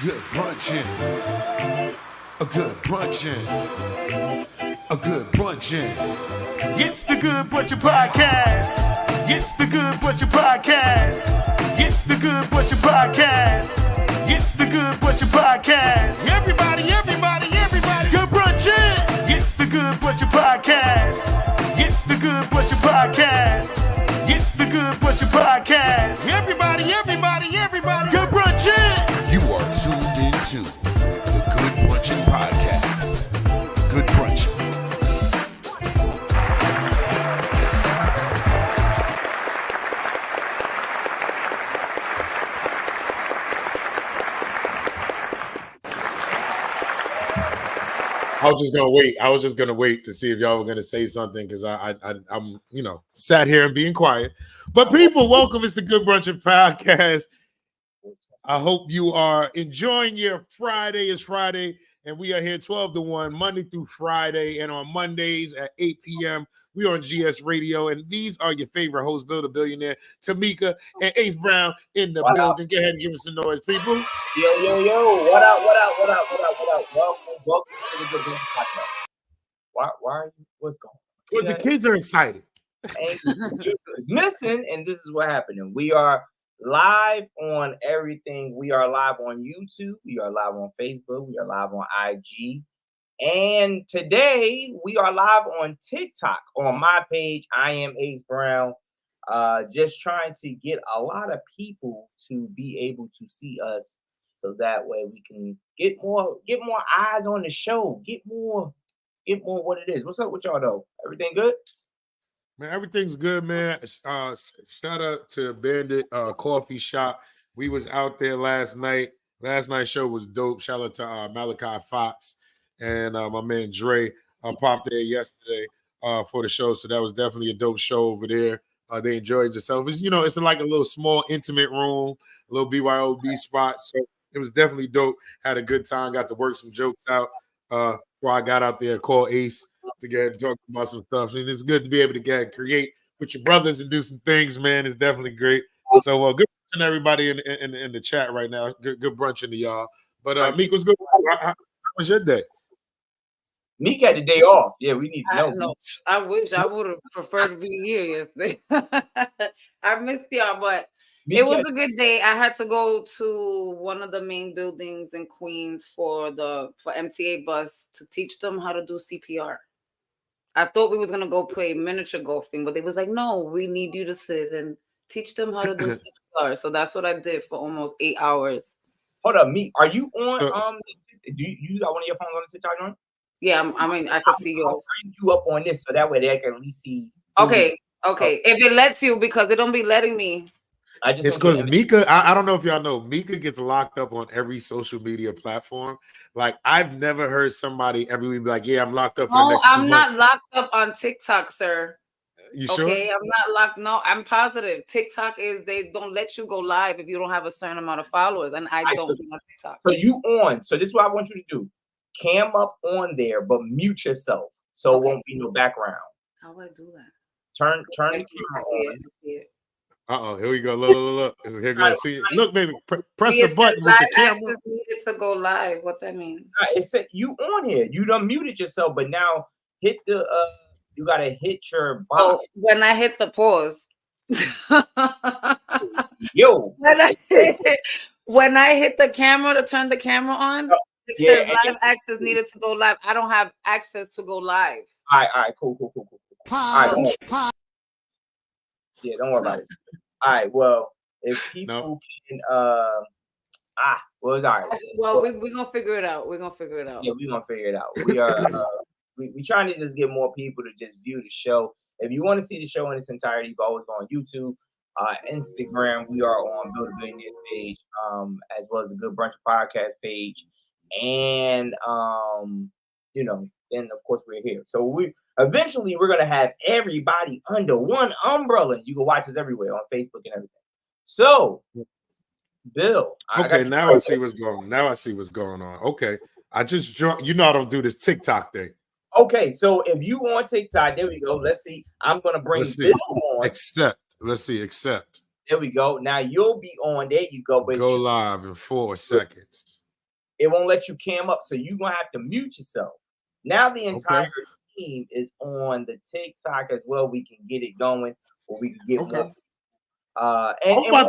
Good brunchin', a good brunchin', a good brunchin'. It's the Good Brunchin Podcast. It's the Good Brunchin Podcast. It's the Good Brunchin Podcast. It's the Good Brunchin Podcast. Everybody, Good Brunchin'. It's the Good Brunchin Podcast. It's the Good Brunchin Podcast. It's the Good Brunchin Podcast. Everybody, Good Brunchin'. You are tuned into the Good Brunchin Podcast. Good Brunchin'. I was just gonna wait to see if y'all were gonna say something because I'm sat here and being quiet. But people, welcome. It's the Good Brunchin Podcast. I hope you are enjoying your Friday. It's Friday, and we are here 12 to 1, Monday through Friday, and on Mondays at 8 p.m. we are on GS Radio, and these are your favorite hosts, Bill the Billionaire, Tamika, and Ace Brown in the building. Go ahead and give us some noise, people. Yo. What up? Welcome to the Good Brunchin Podcast. Why are you? What's going on? Because the kids are excited. It's missing, and this is what happened. And we are live on everything. We are live on YouTube. We are live on Facebook. We are live on IG. And today we are live on TikTok on my page. I am Ace Brown. Just trying to get a lot of people to be able to see us, so that way we can get more eyes on the show. Get more what it is. What's up with y'all though? Everything good? Man, everything's good, man. Shout out to Bandit Coffee Shop. We was out there last night. Last night's show was dope. Shout out to Malachi Fox and my man Dre popped there yesterday for the show. So that was definitely a dope show over there. They enjoyed themselves. It's like a little small intimate room, a little BYOB spot. So it was definitely dope. Had a good time. Got to work some jokes out before I got out there. Call Ace to get talk about some stuff. I mean, it's good to be able to create with your brothers and do some things, man. It's definitely great. So good brunch everybody in the chat right now. Good brunching to y'all. But Meek, what's good? How was your day? Meek had the day off. Yeah, we need to know. I wish I would have preferred to be here yesterday. I missed y'all, but it was a good day. I had to go to one of the main buildings in Queens for MTA bus to teach them how to do CPR. I thought we was gonna go play miniature golfing, but they was like, "No, we need you to sit and teach them how to do CPR." So that's what I did for almost 8 hours. Hold up, Meek, are you on? Do you got one of your phones on the TikTok joint? Yeah, I mean, I can see yours. I'll bring you up on this so that way they can at least see. Okay. If it lets you, because it don't be letting me. It's because Mika, I don't know if y'all know, Mika gets locked up on every social media platform. Like, I've never heard somebody every week be like, yeah, I'm locked up for the next 2 months. I'm not locked up on TikTok, sir. You sure? Okay, I'm not locked. No, I'm positive. TikTok they don't let you go live if you don't have a certain amount of followers, and I don't be on TikTok. So you on. So this is what I want you to do. Cam up on there, but mute yourself so it won't be no background. How do I do that? Turn the camera on. Here we go. Look. Here goes. See, look, baby. Press the button with the camera. Access needed to go live. What that mean? It said you on here. You done muted yourself, but now hit the. You gotta hit your button. So when I hit the pause. Yo. When I hit the camera to turn the camera on, it said live access needed to go live. I don't have access to go live. All right, cool. All right, yeah, don't worry about it. All right, well, if people can, well, it's all right. Well, we're gonna figure it out. Yeah, we're gonna figure it out. We are, we trying to just get more people to just view the show. If you want to see the show in its entirety, you can always go on YouTube, Instagram. We are on Bill the Billionaire page, as well as the Good Brunchin Podcast page, and then of course we're here. So eventually we're gonna have everybody under one umbrella. You can watch us everywhere on Facebook and everything. So, Bill. Okay, now I see what's going on. Okay, I just joined. I don't do this TikTok thing. Okay, so if you on TikTok, there we go. Let's see. I'm gonna bring Bill on. Accept. There we go. Now you'll be on. There you go. Go live in 4 seconds. It won't let you cam up, so you're gonna have to mute yourself. Now the entire Okay. team is on the TikTok as well. We can get it going, or we can get Okay. more. I'm about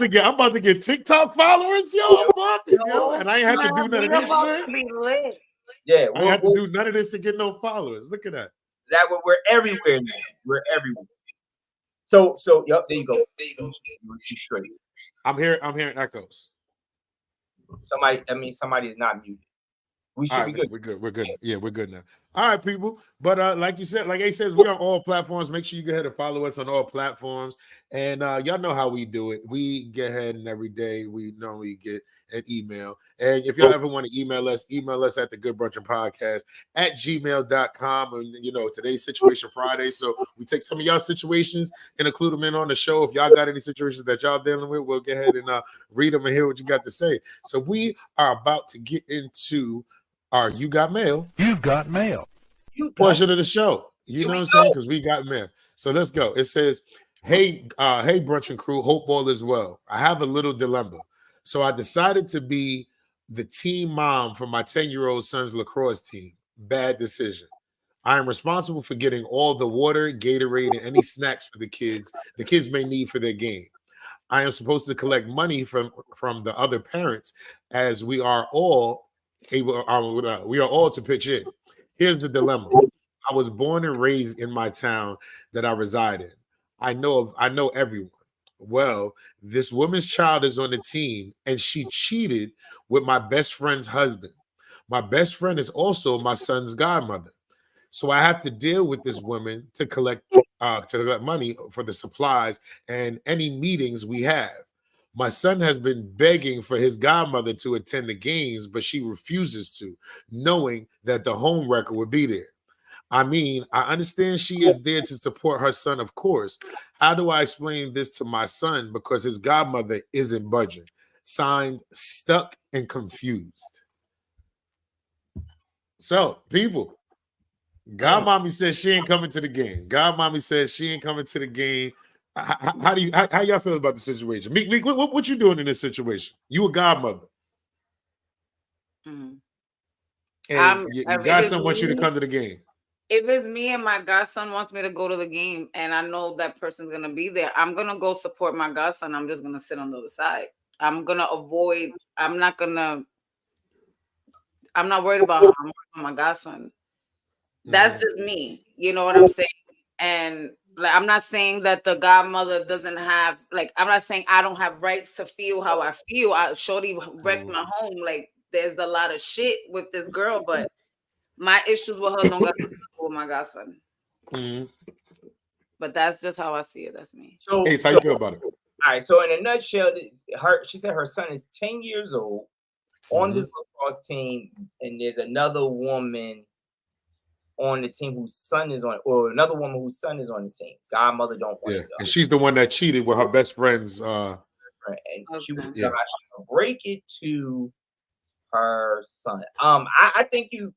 to get TikTok followers, yo. I'm bumping, yo, and I ain't have to do none of this shit. Be lit. Yeah, I have to do none of this to get no followers. Look at that. That we're everywhere now. We're everywhere. So yep, there you go. She's straight. I'm hearing echoes. Somebody is not muted. We should be good. We're good. We're good. Yeah, we're good now. All right, people. But like you said, like I said, we're on all platforms. Make sure you go ahead and follow us on all platforms. And y'all know how we do it. We get ahead and every day we normally get an email. And if y'all ever want to email us at the Good Brunchin Podcast at gmail.com. And today's Situation Friday. So we take some of y'all situations and include them in on the show. If y'all got any situations that y'all dealing with, we'll go ahead and read them and hear what you got to say. So we are about to get into our You Got Mail. You got mail. Portion of the show. You know what I'm saying? Because we got mail. So let's go. It says, hey Brunchin crew, hope all is well. I have a little dilemma. So I decided to be the team mom for my 10-year-old son's lacrosse team. Bad decision. I am responsible for getting all the water, Gatorade, and any snacks for the kids may need for their game. I am supposed to collect money from the other parents, as we are all to pitch in. Here's the dilemma. I was born and raised in my town that I reside in. I know everyone. Well, this woman's child is on the team, and she cheated with my best friend's husband. My best friend is also my son's godmother. So I have to deal with this woman to collect money for the supplies and any meetings we have. My son has been begging for his godmother to attend the games, but she refuses to, knowing that the home wrecker would be there. I mean, I understand she is there to support her son, of course. How do I explain this to my son? Because his godmother isn't budging. Signed, Stuck and Confused. So, people, Godmommy says she ain't coming to the game. Godmommy says she ain't coming to the game. How y'all feel about the situation? Meek, what you doing in this situation? You a godmother. Mm-hmm. And your godson wants you to come to the game. If it's me and my godson wants me to go to the game and I know that person's going to be there, I'm going to go support my godson. I'm just going to sit on the other side. I'm going to avoid. I'm not worried about how I'm worried about my godson. That's just me. You know what I'm saying? And I'm not saying that the godmother doesn't have, I'm not saying I don't have rights to feel how I feel. Shorty wrecked my home. There's a lot of shit with this girl, but my issues with her don't got to do with my godson. Mm-hmm. But that's just how I see it. That's me. So, hey, how you feel about it? All right. So in a nutshell, she said her son is 10 years old on this lacrosse team, and there's another woman on the team whose son is on, or another woman whose son is on the team. Godmother don't want to go. And she's the one that cheated with her best friend's. And she was gonna break it to her son. I think you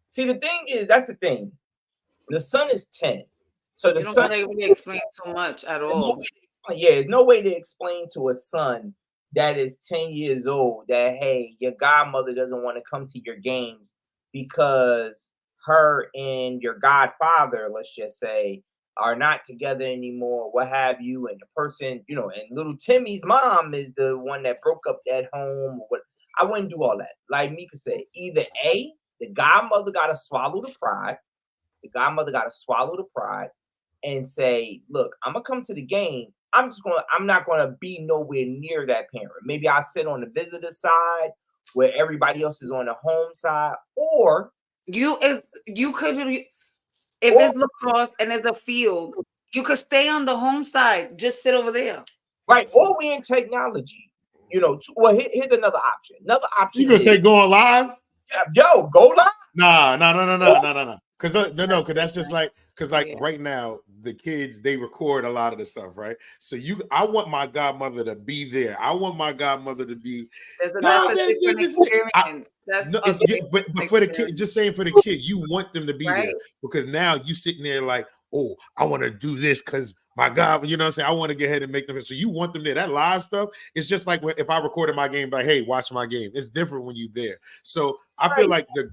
see the thing is that's the thing. The son is 10, so the son don't really explain too much at all. There's no way to explain to a son that is 10 years old that hey, your godmother doesn't want to come to your games because her and your godfather, let's just say, are not together anymore, what have you, and the person, and little Timmy's mom is the one that broke up that home. Or what? I wouldn't do all that. Like Mika said, either A, the godmother got to swallow the pride. The godmother got to swallow the pride and say, look, I'm going to come to the game. I'm not going to be nowhere near that parent. Maybe I'll sit on the visitor side where everybody else is on the home side, or you could, if it's lacrosse and it's a field, you could stay on the home side, just sit over there. Right. Or we in technology, well, here's another option. Another option. You gonna say going live? Yo, go live? No. Because that's just right now the kids, they record a lot of the stuff, right? So I want my godmother to be there. I want my godmother to be. That's a different experience. But for the kid, just saying for the kid, you want them to be there because now you sitting there like, oh, I want to do this because my God, you know what I'm saying? I want to get ahead and make them. So you want them there. That live stuff, it's just like if I recorded my game, like, hey, watch my game. It's different when you're there. So I feel like the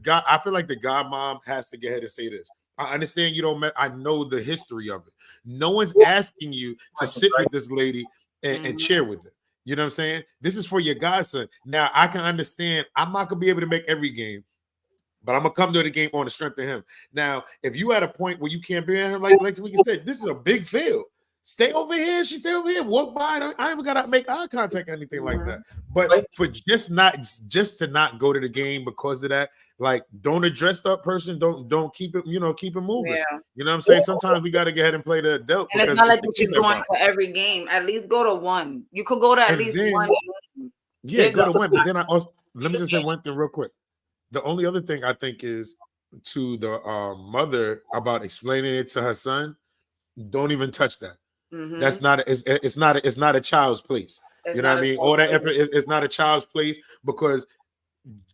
God mom has to get ahead and say this. I understand you don't. I know the history of it. No one's asking you to sit with this lady and cheer with her. You know what I'm saying? This is for your godson. Now I can understand. I'm not gonna be able to make every game, but I'm gonna come to the game on the strength of him. Now, if you at a point where you can't be in him, like we said, this is a big field. Stay over here. She stay over here. Walk by. I even gotta make eye contact or anything like that. But for just to not go to the game because of that, like, don't address that person. Don't keep it. Keep it moving. Yeah. You know what I'm saying? Sometimes we gotta get ahead and play the adult. And it's not like you're going to every game. At least go to one. You could go to at least one game. Yeah, go to one. But then let me just say one thing real quick. The only other thing I think is to the mother about explaining it to her son. Don't even touch that. Mm-hmm. That's not. It's not a child's place. You know what I mean? All that effort. It's not a child's place because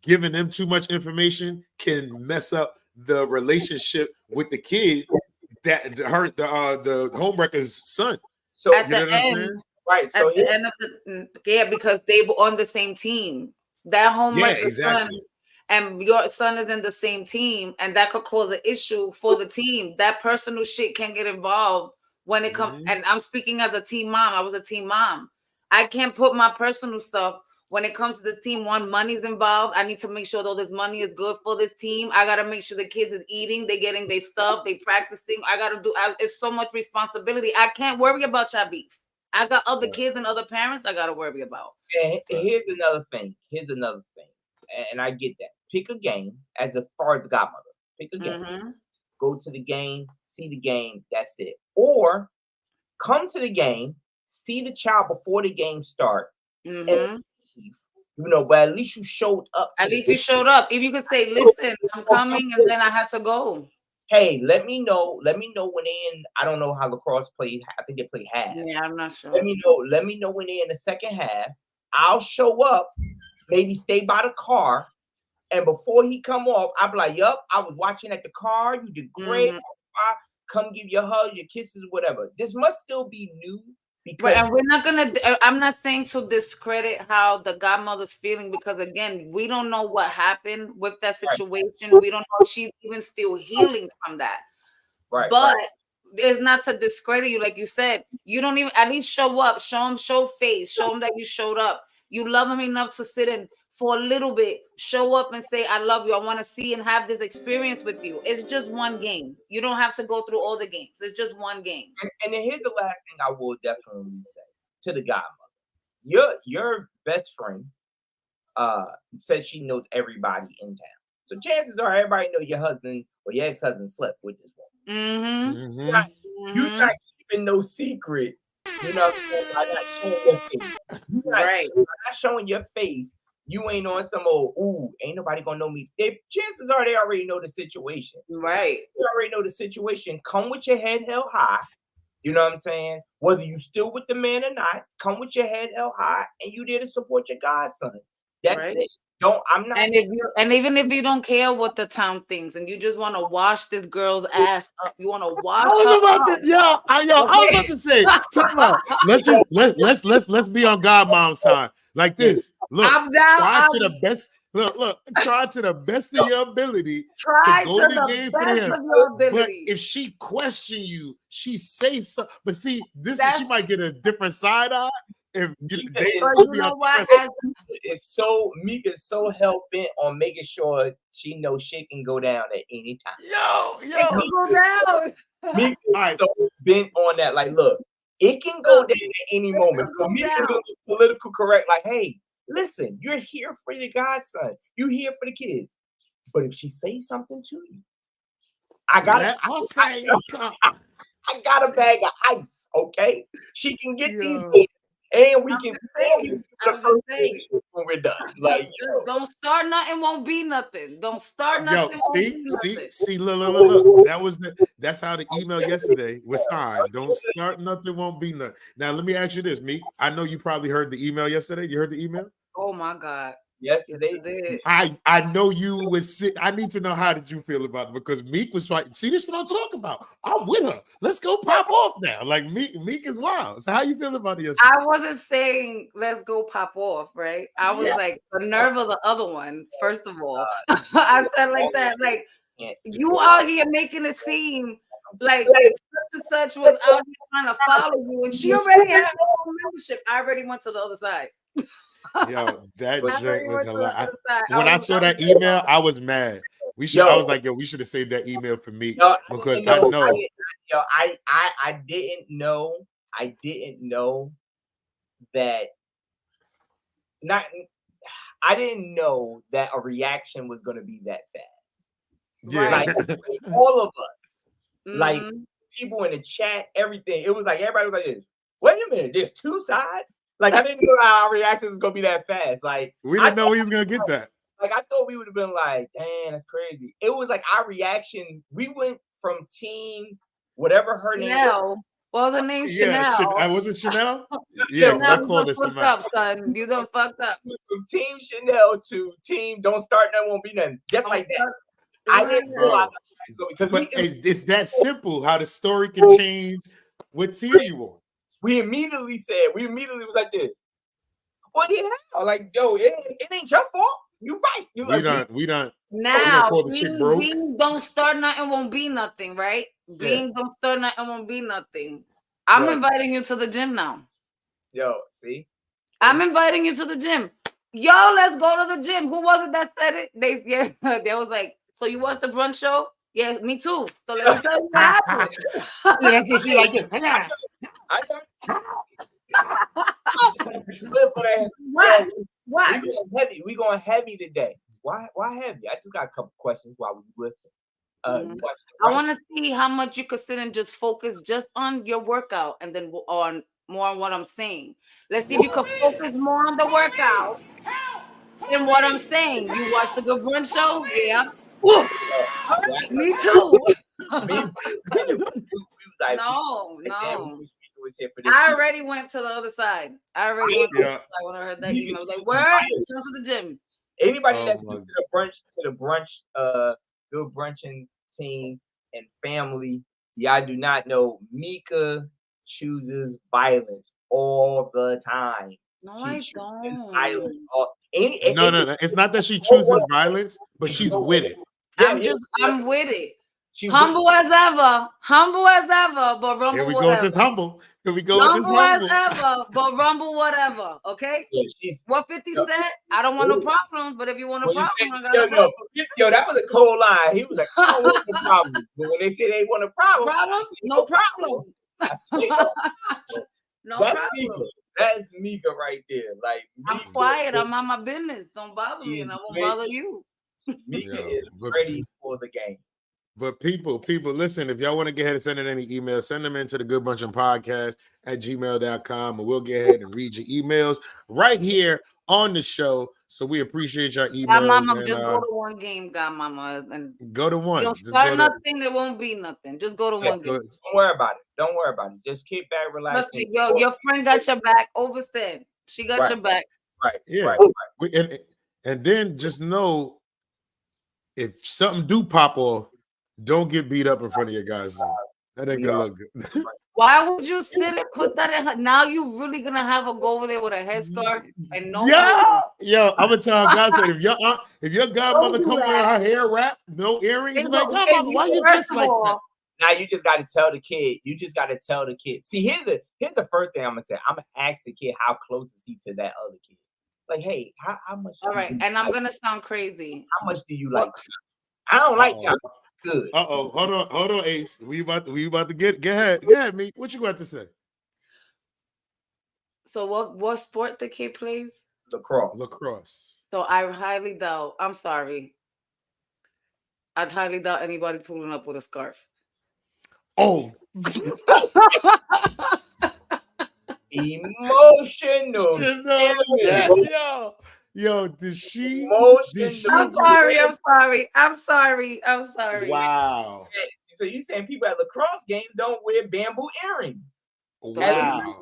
giving them too much information can mess up the relationship with the kid that hurt the homewrecker's son. So at the end, right? So at the end of because they were on the same team. That homewrecker's son. And your son is in the same team, and that could cause an issue for the team. That personal shit can get involved when it comes. And I'm speaking as a team mom. I was a team mom. I can't put my personal stuff when it comes to this team. One, money's involved. I need to make sure that this money is good for this team. I gotta make sure the kids is eating, they getting their stuff, they practicing. I gotta do. It's so much responsibility. I can't worry about your beef. I got other kids and other parents I gotta worry about. And here's another thing. And I get that. Pick a game as far as the godmother. Pick a game. Go to the game, see the game, that's it. Or come to the game, see the child before the game start. And but at least you showed up. At least you showed up. If you could say, listen, I'm coming, and then I had to go. Hey, let me know when I don't know how lacrosse plays. I think they play half. Yeah, I'm not sure. Let me know when they're in the second half. I'll show up, maybe stay by the car. And before he come off, I'll be like, yup, I was watching at the car. You did great. Come give your hugs, your kisses, whatever. This must still be new. Because and I'm not saying to discredit how the godmother's feeling, because again, we don't know what happened with that situation. We don't know if she's even still healing from that. But it's not to discredit you. Like you said, you don't even at least show up, show face, show him that you showed up. You love him enough to sit in for a little bit, show up and say, I love you. I want to see and have this experience with you. It's just one game. You don't have to go through all the games. It's just one game. And then here's the last thing I will definitely say to the godmother. Your best friend says she knows everybody in town. So chances are everybody know your husband or your ex-husband slept with this woman. You're not keeping no secret. You know what I'm saying? By not showing your face. By not showing your face. You ain't on some old, ain't nobody gonna know me. Chances are they already know the situation. Right. They already know the situation. Come with your head held high. You know what I'm saying? Whether you still with the man or not, come with your head held high and you there to support your godson. That's it. And even if you don't care what the town thinks and you just want to wash this girl's ass up, you want to wash her up. I was about to say, let's be on Godmom's time. Like this. Look, try to the best of your ability to go to the game for him. But if she question you, she say so. But see, she might get a different side eye. If it's so Meek is so hell bent on making sure she knows shit can go down at any time. It can go down. Meek is so bent on that. Like, look, it can go down at any moment. So Meek is gonna be political correct. Like, hey, listen, you're here for your godson. You're here for the kids. But if she says something to you, I got a bag of ice. Okay, she can get these kids. And we can when we're done. Like, don't start nothing, won't be nothing. Don't start nothing. See, look. That's how the email yesterday was signed. Don't start nothing, won't be nothing. Now let me ask you this, Meek. I know you probably heard the email yesterday. You heard the email? Oh my God. Yes, Yes, they it did. I know you was sick. I need to know how did you feel about it because Meek was fighting. See, this is what I'm talking about. I'm with her. Let's go pop off now. Like Meek is wild. So how you feel about it yesterday? I wasn't saying let's go pop off, right? I was Yeah. like the nerve of the other one. First of all, I said like that, like can't. you out here making it seem like such and such was out here trying to follow you, and she already had her own membership. I already went to the other side. Yo, that I joint was a lot. other side. When I saw that email, I was mad. I was like, yo, we should have saved that email for me because I know. I didn't know. I didn't know that. I didn't know that a reaction was going to be that fast. Yeah, Like all of us, like Mhm. people in the chat, everything. It was like everybody was like this. Wait a minute, there's two sides. Like I didn't know our reaction was gonna be that fast. Like we didn't know he was gonna get that. Like I thought we would have been like, "Damn, that's crazy." It was like our reaction. We went from team whatever her name was. Chanel. Well, the name Chanel. I wasn't Chanel. Yeah, because I Chanel, called you it done fucked up, son. You done fucked up. From Team Chanel to Team Don't Start Nothing Won't Be Nothing. Just like that. I didn't realize because it's that simple how the story can change what team you on. We immediately was like this. What the hell? Like, yo, it ain't your fault. You right. We done. Now, call the chick broke. being don't start nothing won't be nothing, right? Being don't start nothing won't be nothing. I'm inviting you to the gym now. Yo, see? I'm inviting you to the gym. Yo, let's go to the gym. Who was it that said it? They was like, so you watched the brunch show? Yeah, me too. So let me tell you what happened. That's what she like. What? We going heavy today. Why heavy? I just got a couple questions while we with it. I want to see how much you could sit and just focus just on your workout and then on more on what I'm saying. Let's see if you could focus more on the workout than what I'm saying. You watched the Good Brunch show? Yeah. Me too. No. I already went to the other side. I already went to the other side when I heard that email. I was like, where? Come to the gym. Anybody that's to the brunch, Good Brunchin team and family, y'all do not know Mika chooses violence all the time. No, I don't. No. It's not that she chooses violence, but she's with it. I'm with it. Humble as ever, but rumble Here we whatever. go with this humble. Here we go with this humble. As ever, but rumble whatever. Okay. Yeah, what 50 said? I don't want no problem, but if you want a problem, I got a problem. Yo, that was a cold line. He was like, I don't want no problem. But when they say they want a problem, no problem. I say no problem. Mika. That's Mika right there. Like I'm quiet. I'm on my business. Don't bother me, and I won't bother you. Mika is ready for the game. But people, listen, if y'all want to get ahead and send in any emails, send them into the Good Brunchin Podcast at gmail.com, and we'll get ahead and read your emails right here on the show. So we appreciate your emails. Godmama, just go to one game, Godmama, and go to one. Don't start nothing, there won't be nothing. Just go to one game. Don't worry about it. Just keep back, relax. Your friend got your back. Overstand. She got your back. Right. Yeah. Right. And then just know if something do pop off, don't get beat up in front of your guys. That ain't gonna look good. Why would you sit and put that in her? Now you really gonna have her go over there with a headscarf and no. Yo, I'm gonna tell guys that if your godmother comes with her hair wrapped, no earrings, like, godmother, why you dressed like that? Now you just got to tell the kid. See, here's the first thing I'm gonna say. I'm gonna ask the kid how close is he to that other kid. Like, hey, how much? All right, and I'm gonna sound crazy. How much do you like? I don't like time. Good. Hold on, Ace. We about to get ahead, me. What you got to say? So what sport the kid plays? Lacrosse. So I highly doubt. I'm sorry. I'd highly doubt anybody pulling up with a scarf. Oh. Emotional. Yo, did she? I'm sorry. Wow. So you saying people at lacrosse games don't wear bamboo earrings? Wow.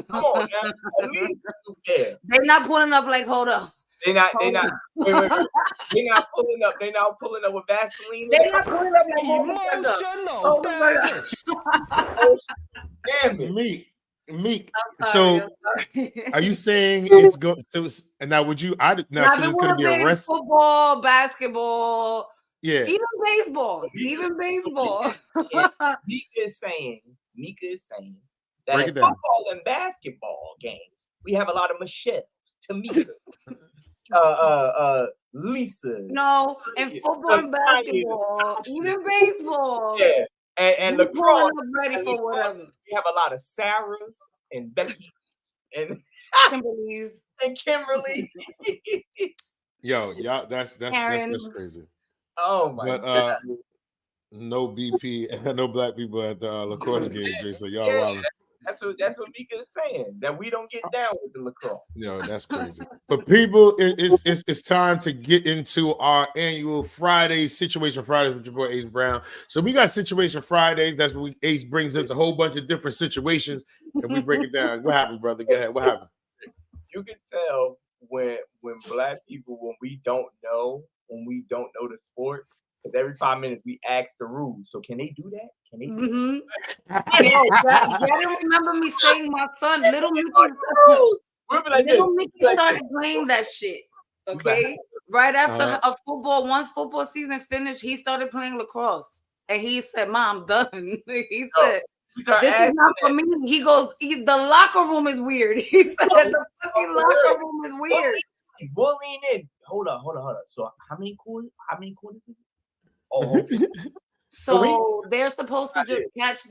Come on, man. At least they're not pulling up like, hold up. They not wait, they not pulling up. They not pulling up with Vaseline. They not pulling up like Emotional damage. Damn it. Meek. Sorry, So I'm sorry. are you saying it's going so and now would you Now, so it it's would gonna have be been a rest? football, basketball, Yeah. even baseball. Mika is saying that Break in it down. football and basketball games, we have a lot of Michelles, Tamika, Lisa. No, in football and basketball, even baseball. Yeah, and we lacrosse. pulling up ready and for lacrosse, whatever. We have a lot of Sarahs and Becky and Kimberly's, Kimberly. Yo, y'all, that's Karen's. crazy. Oh my god. No BP, no black people at the lacrosse game, Jay. So y'all wilding. That's what Mika is saying. That we don't get down with the lacrosse. Yo, that's crazy. But people, it's time to get into our annual Friday Situation Fridays with your boy Ace Brown. So we got Situation Fridays. That's what Ace brings us a whole bunch of different situations, and we break it down. What happened, brother? Go ahead. What happened? You can tell when black people when we don't know the sport. Because every 5 minutes we ask the rules. So can they do that? Can they do that? Y'all didn't remember me saying my son, little Mickey. Little Mickey started playing that shit. Okay. Right after once football season finished, he started playing lacrosse. And he said, "Mom, I'm done." He said, "This is not for me." He goes, "The locker room is weird." He said, "The fucking locker room is weird." Bullying in. Hold on. So how many quarters is it? Oh, so they're supposed to just catch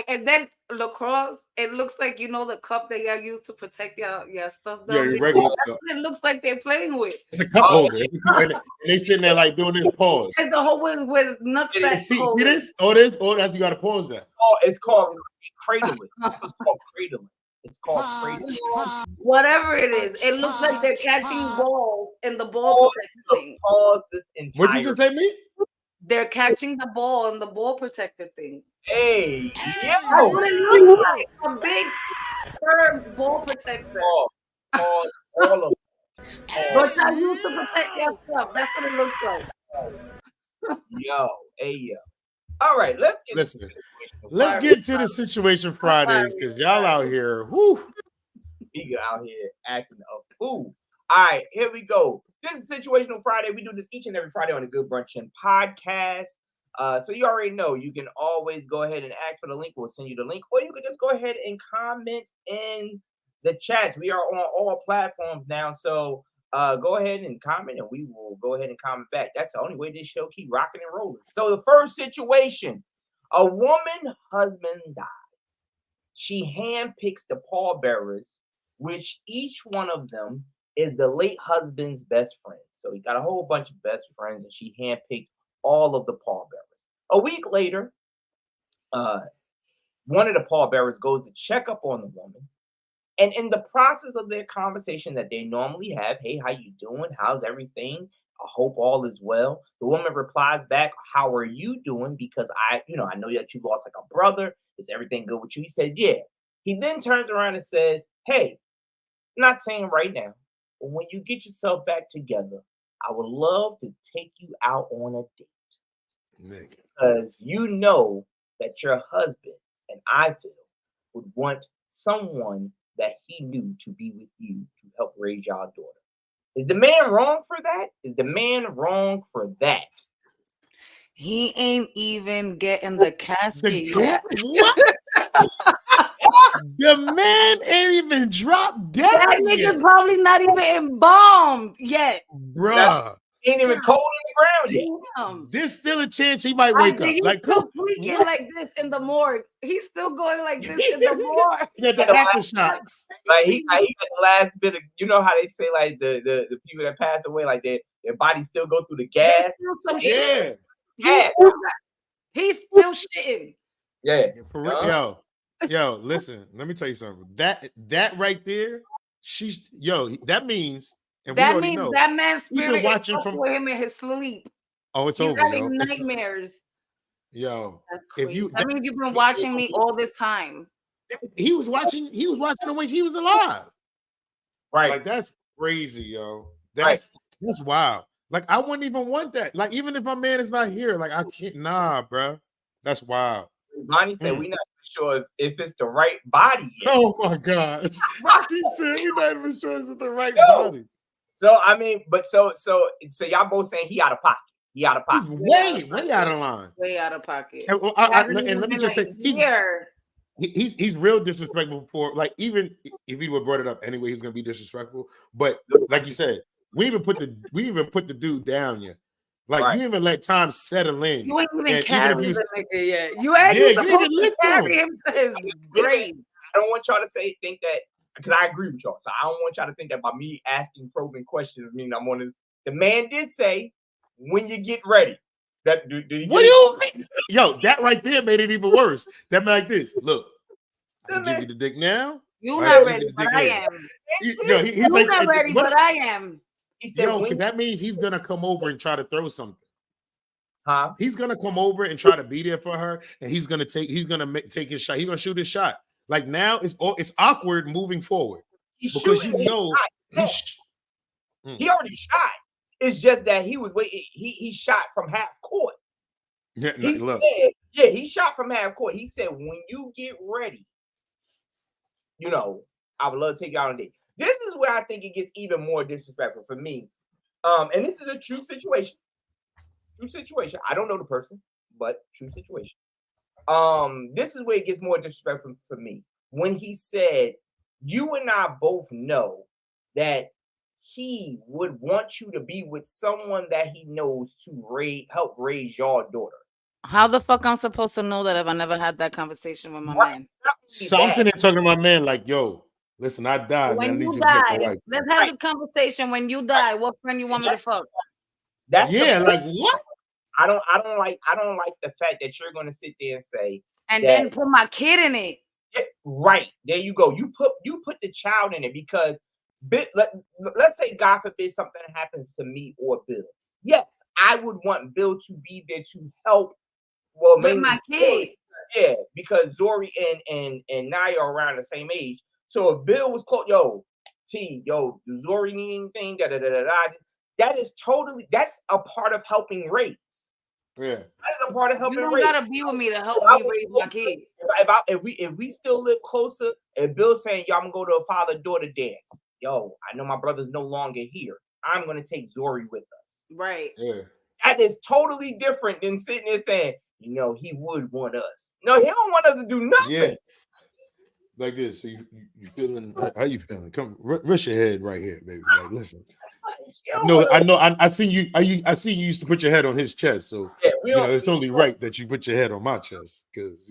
and then lacrosse. It looks like the cup that y'all use to protect your stuff. Yeah, your regular cup. It looks like they're playing with. It's a cup holder. And they sitting there like doing this pause. And the whole with nutsack. See this? Oh, that's you got to pause that. Oh, it's called cradling. It's called cradling. It's called cradling. Whatever it is, it looks like they're catching balls in the ball protector thing. Pause this entire. What did you say, me? They're catching the ball in the ball protector thing. Hey, That's what it looks like. A big curved ball protector. All of them. But y'all used to protect yourself. That's what it looks like. Yo. All right, let's get to the Situation Fridays because y'all out here. Whoo. Nigga out here acting a fool. All right, here we go. This is Situational Friday. We do this each and every Friday on the Good Brunchin Podcast. So you already know you can always go ahead and ask for the link. We'll send you the link, or you can just go ahead and comment in the chats. We are on all platforms now, so go ahead and comment, and we will go ahead and comment back. That's the only way this show keep rocking and rolling. So the first situation: a woman husband dies. She handpicks the pallbearers, which each one of them is the late husband's best friend. So he got a whole bunch of best friends, and she handpicked all of the pallbearers. A week later, one of the pallbearers goes to check up on the woman. And in the process of their conversation that they normally have, "Hey, how you doing? How's everything? I hope all is well." The woman replies back, "How are you doing? Because I know that you lost like a brother. Is everything good with you?" He said, "Yeah." He then turns around and says, "Hey, I'm not saying right now, but when you get yourself back together, I would love to take you out on a date. Nigga. Because you know that your husband and I feel would want someone that he knew to be with you to help raise your daughter." Is the man wrong for that? Is the man wrong for that? He ain't even getting the casket. What? The man ain't even dropped dead. That nigga's probably not even embalmed yet. Bruh. He ain't even cold in the ground yet. Damn. There's still a chance he might wake up. He's Like, still tweaking like this in the morgue. He's still going like this in the morgue. he got the aftershocks. Like he got the last bit of, you know how they say like the people that pass away, like their bodies still go through the gas. Yeah. He's still shitting. Yeah. For real. Yo, listen, let me tell you something. That right there, that means, and that we already means know, that man's spirit is watching from with him in his sleep. Oh, it's He's over. having nightmares. If you that means you've been watching me all this time. He was watching the way he was alive. Right. Like, that's crazy, yo. That's wild. Like, I wouldn't even want that. Like, even if my man is not here, like, I can't. Nah, bro. That's wild. Bonnie said we're not sure if it's the right body yet. Oh my God. She said we're not even sure it's the right body. So I mean, but so y'all both saying he out of pocket. He out of pocket. He's way out of line. Way out of pocket. And, and let me just say, he's real disrespectful for, like, even if he would brought it up anyway, he's gonna be disrespectful. But like you said, we even put the dude down yet. Like, you even let time settle in. You ain't even carry the nigga yet. You ain't supposed to carry him to his grave. I don't want y'all to think that, because I agree with y'all. So I don't want y'all to think that by me asking probing questions mean I'm on it. The man did say, when you get ready. What do you mean? Yo, that right there made it even worse. That meant like this. Look, I can give you the dick now. You're not ready, but I am. You're like, not ready, but I am. He said, because that means he's gonna come over and try to throw something. Huh? He's gonna come over and try to be there for her, and he's gonna take his shot. He's gonna shoot his shot. Like, now it's awkward moving forward because he already shot. It's just that he was waiting. He shot from half court. Yeah, he shot from half court. He said, when you get ready, I would love to take you out on a date. This is where I think it gets even more disrespectful for me. And this is a true situation. True situation. I don't know the person, but true situation. This is where it gets more disrespectful for me. When he said, you and I both know that he would want you to be with someone that he knows to help raise your daughter. How the fuck I'm supposed to know that if I never had that conversation with my man? So I'm sitting there talking to my man like, yo, listen, I died. When man. you die, let's have this conversation. When you die, what friend you want me to fuck? Like what? I don't like the fact that you're going to sit there and say, and then put my kid in it. Yeah, right. There you go. You put the child in it, because let's say, God forbid, something happens to me or Bill. Yes, I would want Bill to be there to help. Well, with my kid. Yeah, because Zori and Naya are around the same age. So if Bill was close, does Zori need anything? That's a part of helping raise. Yeah, that is a part of helping. You don't gotta be with me to help me raise my kid. If we still live closer, and Bill's saying, "Yo, I'm gonna go to a father-daughter dance." Yo, I know my brother's no longer here. I'm gonna take Zori with us. Right. Yeah. That is totally different than sitting there saying, he would want us. No, he don't want us to do nothing. Yeah. Like this. So you feeling? How you feeling? Come, rest your head right here, baby. Like, listen. No, I know. I see you. I see you used to put your head on his chest. So it's only right that you put your head on my chest, because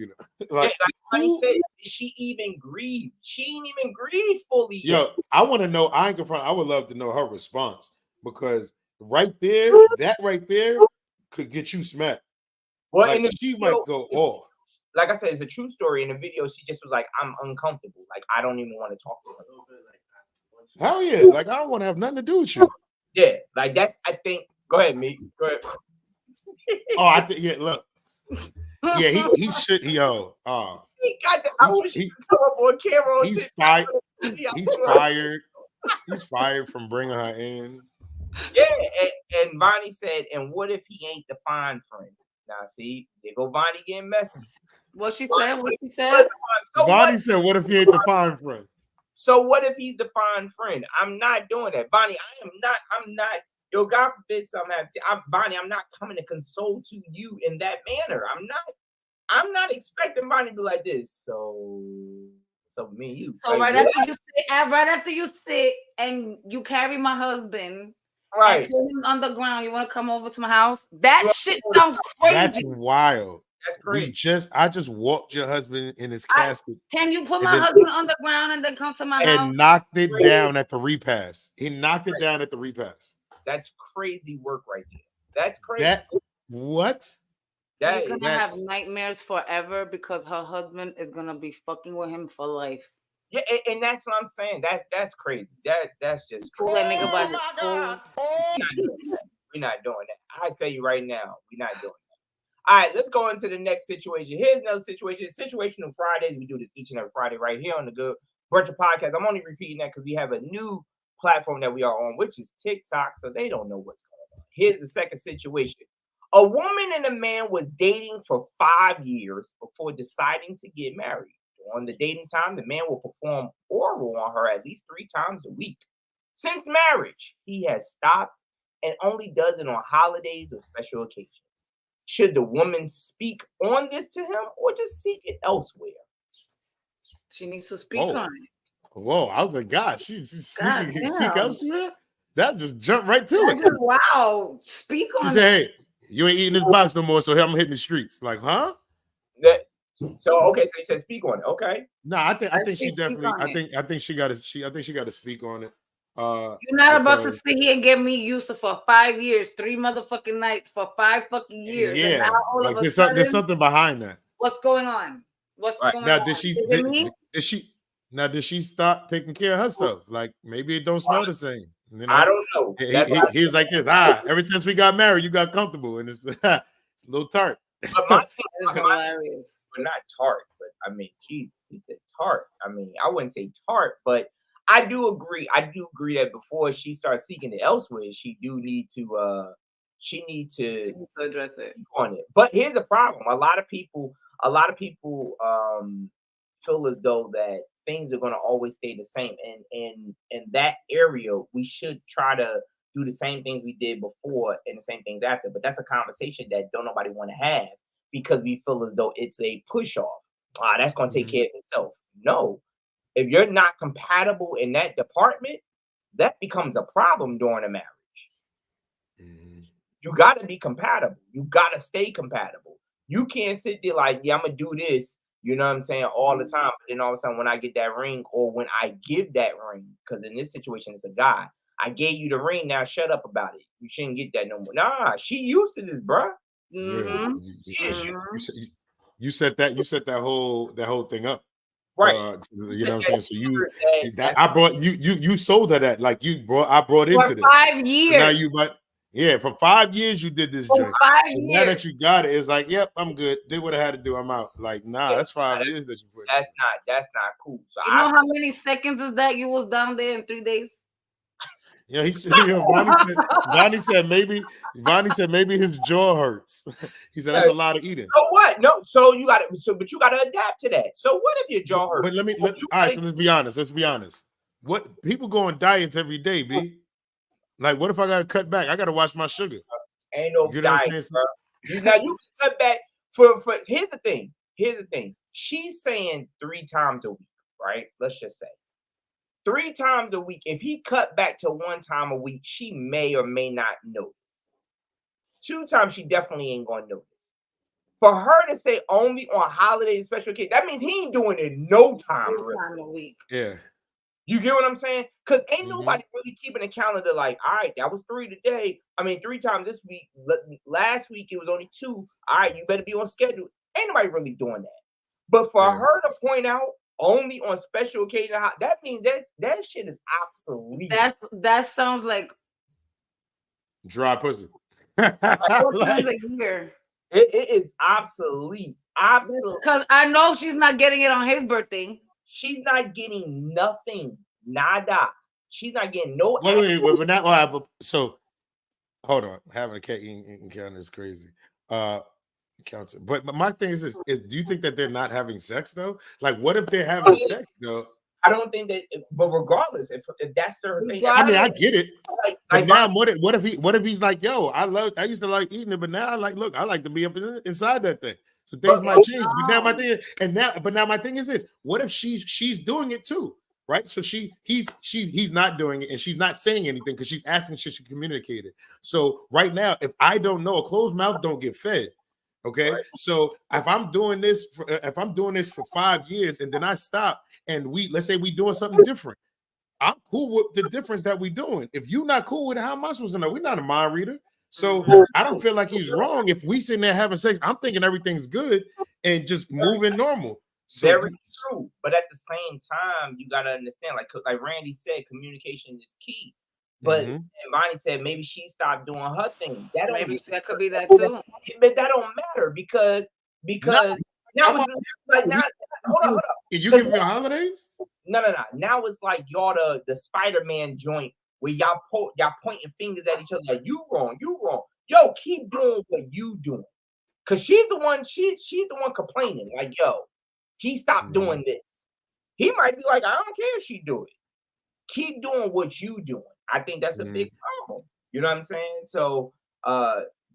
like Honey said, she even grieved. She ain't even grieved fully. Yo, I want to know. I would love to know her response, because right there, that right there could get you smacked. Well, like, she might go off. Like I said, it's a true story. In the video, she just was like, "I'm uncomfortable. Like, I don't even want to talk to her." Hell yeah! Like, I don't want to have nothing to do with you. Yeah, like that's. I think. Go ahead, me. Go ahead. I think. Yeah, look. Yeah, he should. He got the. I wish he come up on camera. He's fired. He's fired. He's fired from bringing her in. Yeah, and Bonnie said, "And what if he ain't the fine friend?" Now, see, there go Bonnie getting messy. What she said? Bonnie said, "What if he ain't the fine friend?" So what if he's the fine friend? I'm not doing that, Bonnie. I'm not. Yo, God forbid something happens. Bonnie, I'm not coming to console to you in that manner. I'm not expecting Bonnie to be like this. So me and you. So right after you sit and you carry my husband. Right. And put him on the ground. You want to come over to my house? That shit sounds crazy. That's wild. That's crazy. I just walked your husband in his casket. Can you put my husband on the ground and then come to my house? And knocked it down at the repass. He knocked it down at the repass. That's crazy work right there. That's crazy. What? She's gonna have nightmares forever because her husband is gonna be fucking with him for life. Yeah, and that's what I'm saying. That's crazy. That's just crazy. That nigga by his fool. We're not doing that. I tell you right now, we're not doing that. All right, let's go into the next situation. Here's another situation. Situational Fridays. We do this each and every Friday right here on the Good Brunchin Podcast. I'm only repeating that because we have a new platform that we are on, which is TikTok, so they don't know what's going on. Here's the second situation. A woman and a man was dating for 5 years before deciding to get married. On the dating time, the man will perform oral on her at least 3 times a week. Since marriage, he has stopped and only does it on holidays or special occasions. Should the woman speak on this to him or just seek it elsewhere? She needs to speak on it. Whoa, I was like, God, she's God speaking seek damn. elsewhere? That just jumped right to it. Wow, speak She on it. said, hey, you ain't eating this box no more, so I'm hitting the streets. Like, huh? So okay, so he said speak on it. Okay. No, I think she speak definitely. on I think she got to speak on it. You're not about to because- sit here and get me used to for 5 years, 3 motherfucking nights for 5 fucking years. And Yeah, now all like of a there's sudden, something behind that. what's going on? What's Right. going Now, on? did she Is it me? did she stop taking care of herself? Like maybe it don't smell the same. You know? I don't know. He's like this. Ever since we got married, you got comfortable, and it's, it's a little tart. But my thing, It's hilarious. but not tart. But I mean, Jesus, he said tart. I mean, I wouldn't say tart, but I do agree. I do agree that before she starts seeking it elsewhere, she need to She needs to address it. speak on it. But here's the problem: a lot of people feel as though that things are going to always stay the same. And in that area, we should try to do the same things we did before and the same things after. But that's a conversation that don't nobody want to have because we feel as though it's a push off. That's going to take care of itself. No, if you're not compatible in that department, that becomes a problem during a marriage. You got to be compatible. You got to stay compatible. You can't sit there like, yeah, I'm going to do this, you know what I'm saying, all the time. But then all of a sudden, when I get that ring or when I give that ring, because in this situation, it's a guy, I gave you the ring, now shut up about it. You shouldn't get that no more. Nah, she used to this, bruh. Mm-hmm. You set that whole thing up. Right. You know what I'm saying? So I brought you sold her that, like I brought into For this 5 years. So now for 5 years you did this For drink. 5 So years. now that you got it, it's like, yep, I'm good. Did what I had to do. I'm out. Like, nah, that's 5 years that you put. That's not cool. So You know how many seconds is that you was down there in 3 days? Yeah, Vonnie said maybe his jaw hurts. He said that's a lot of eating. So what? No, so you got it. But you got to adapt to that. So what if your jaw hurts? But all right, so let's be honest. What people go on diets every day, B? Like, what if I gotta cut back? I gotta watch my sugar. Ain't no diet, bro. Now you can cut back for here's the thing. She's saying 3 times a week, right? Let's just say 3 times a week. If he cut back to 1 time a week, she may or may not notice. 2 times, she definitely ain't gonna notice. For her to say only on holidays and special occasions, that means he ain't doing it no time. 3 times a week. Yeah. You get what I'm saying? Because ain't nobody really keeping a calendar like, all right, that was 3 today. I mean, 3 times this week. Last week, it was only 2. All right, you better be on schedule. Ain't nobody really doing that. But for her to point out only on special occasion, that means that shit is obsolete. That sounds like dry pussy. 4 times a year. It is obsolete. Absolutely. Because I know she's not getting it on his birthday. She's not getting nothing. Nada. She's not getting no. Wait, so hold on. Having a cat eating counter is crazy. Counter. But my thing is this: do you think that they're not having sex though? Like, what if they're having sex though? I don't think that. But regardless, if that's their thing, I mean, I get it. But Like now, what if he's like, yo, I used to like eating it, but now I like to be up inside that thing. So things might change. But now my thing my thing is this: what if she's doing it too, right? So he's not doing it, and she's not saying anything because she's asking, should she communicate it? So right now, if I don't know, a closed mouth don't get fed. Okay, right. So if I'm doing this for 5 years and then I stop, and let's say we doing something different, I'm cool with the difference that we doing. If you're not cool with it, how am I supposed to know? We're not a mind reader. So I don't feel like he's wrong if we sitting there having sex. I'm thinking everything's good and just moving normal. So, very true, but at the same time, you gotta understand, like Randy said, communication is key. But Vonnie said maybe she stopped doing her thing. That could be that too. But that don't matter because now it's like now. Hold up. Can you give me holidays? No. Now it's like y'all the Spider-Man joint where y'all pointing fingers at each other like you wrong. Yo, keep doing what you doing. Cause she's the one complaining, like, yo, he stopped doing this. He might be like, I don't care if she do it. Keep doing what you doing. I think that's a big problem. You know what I'm saying? So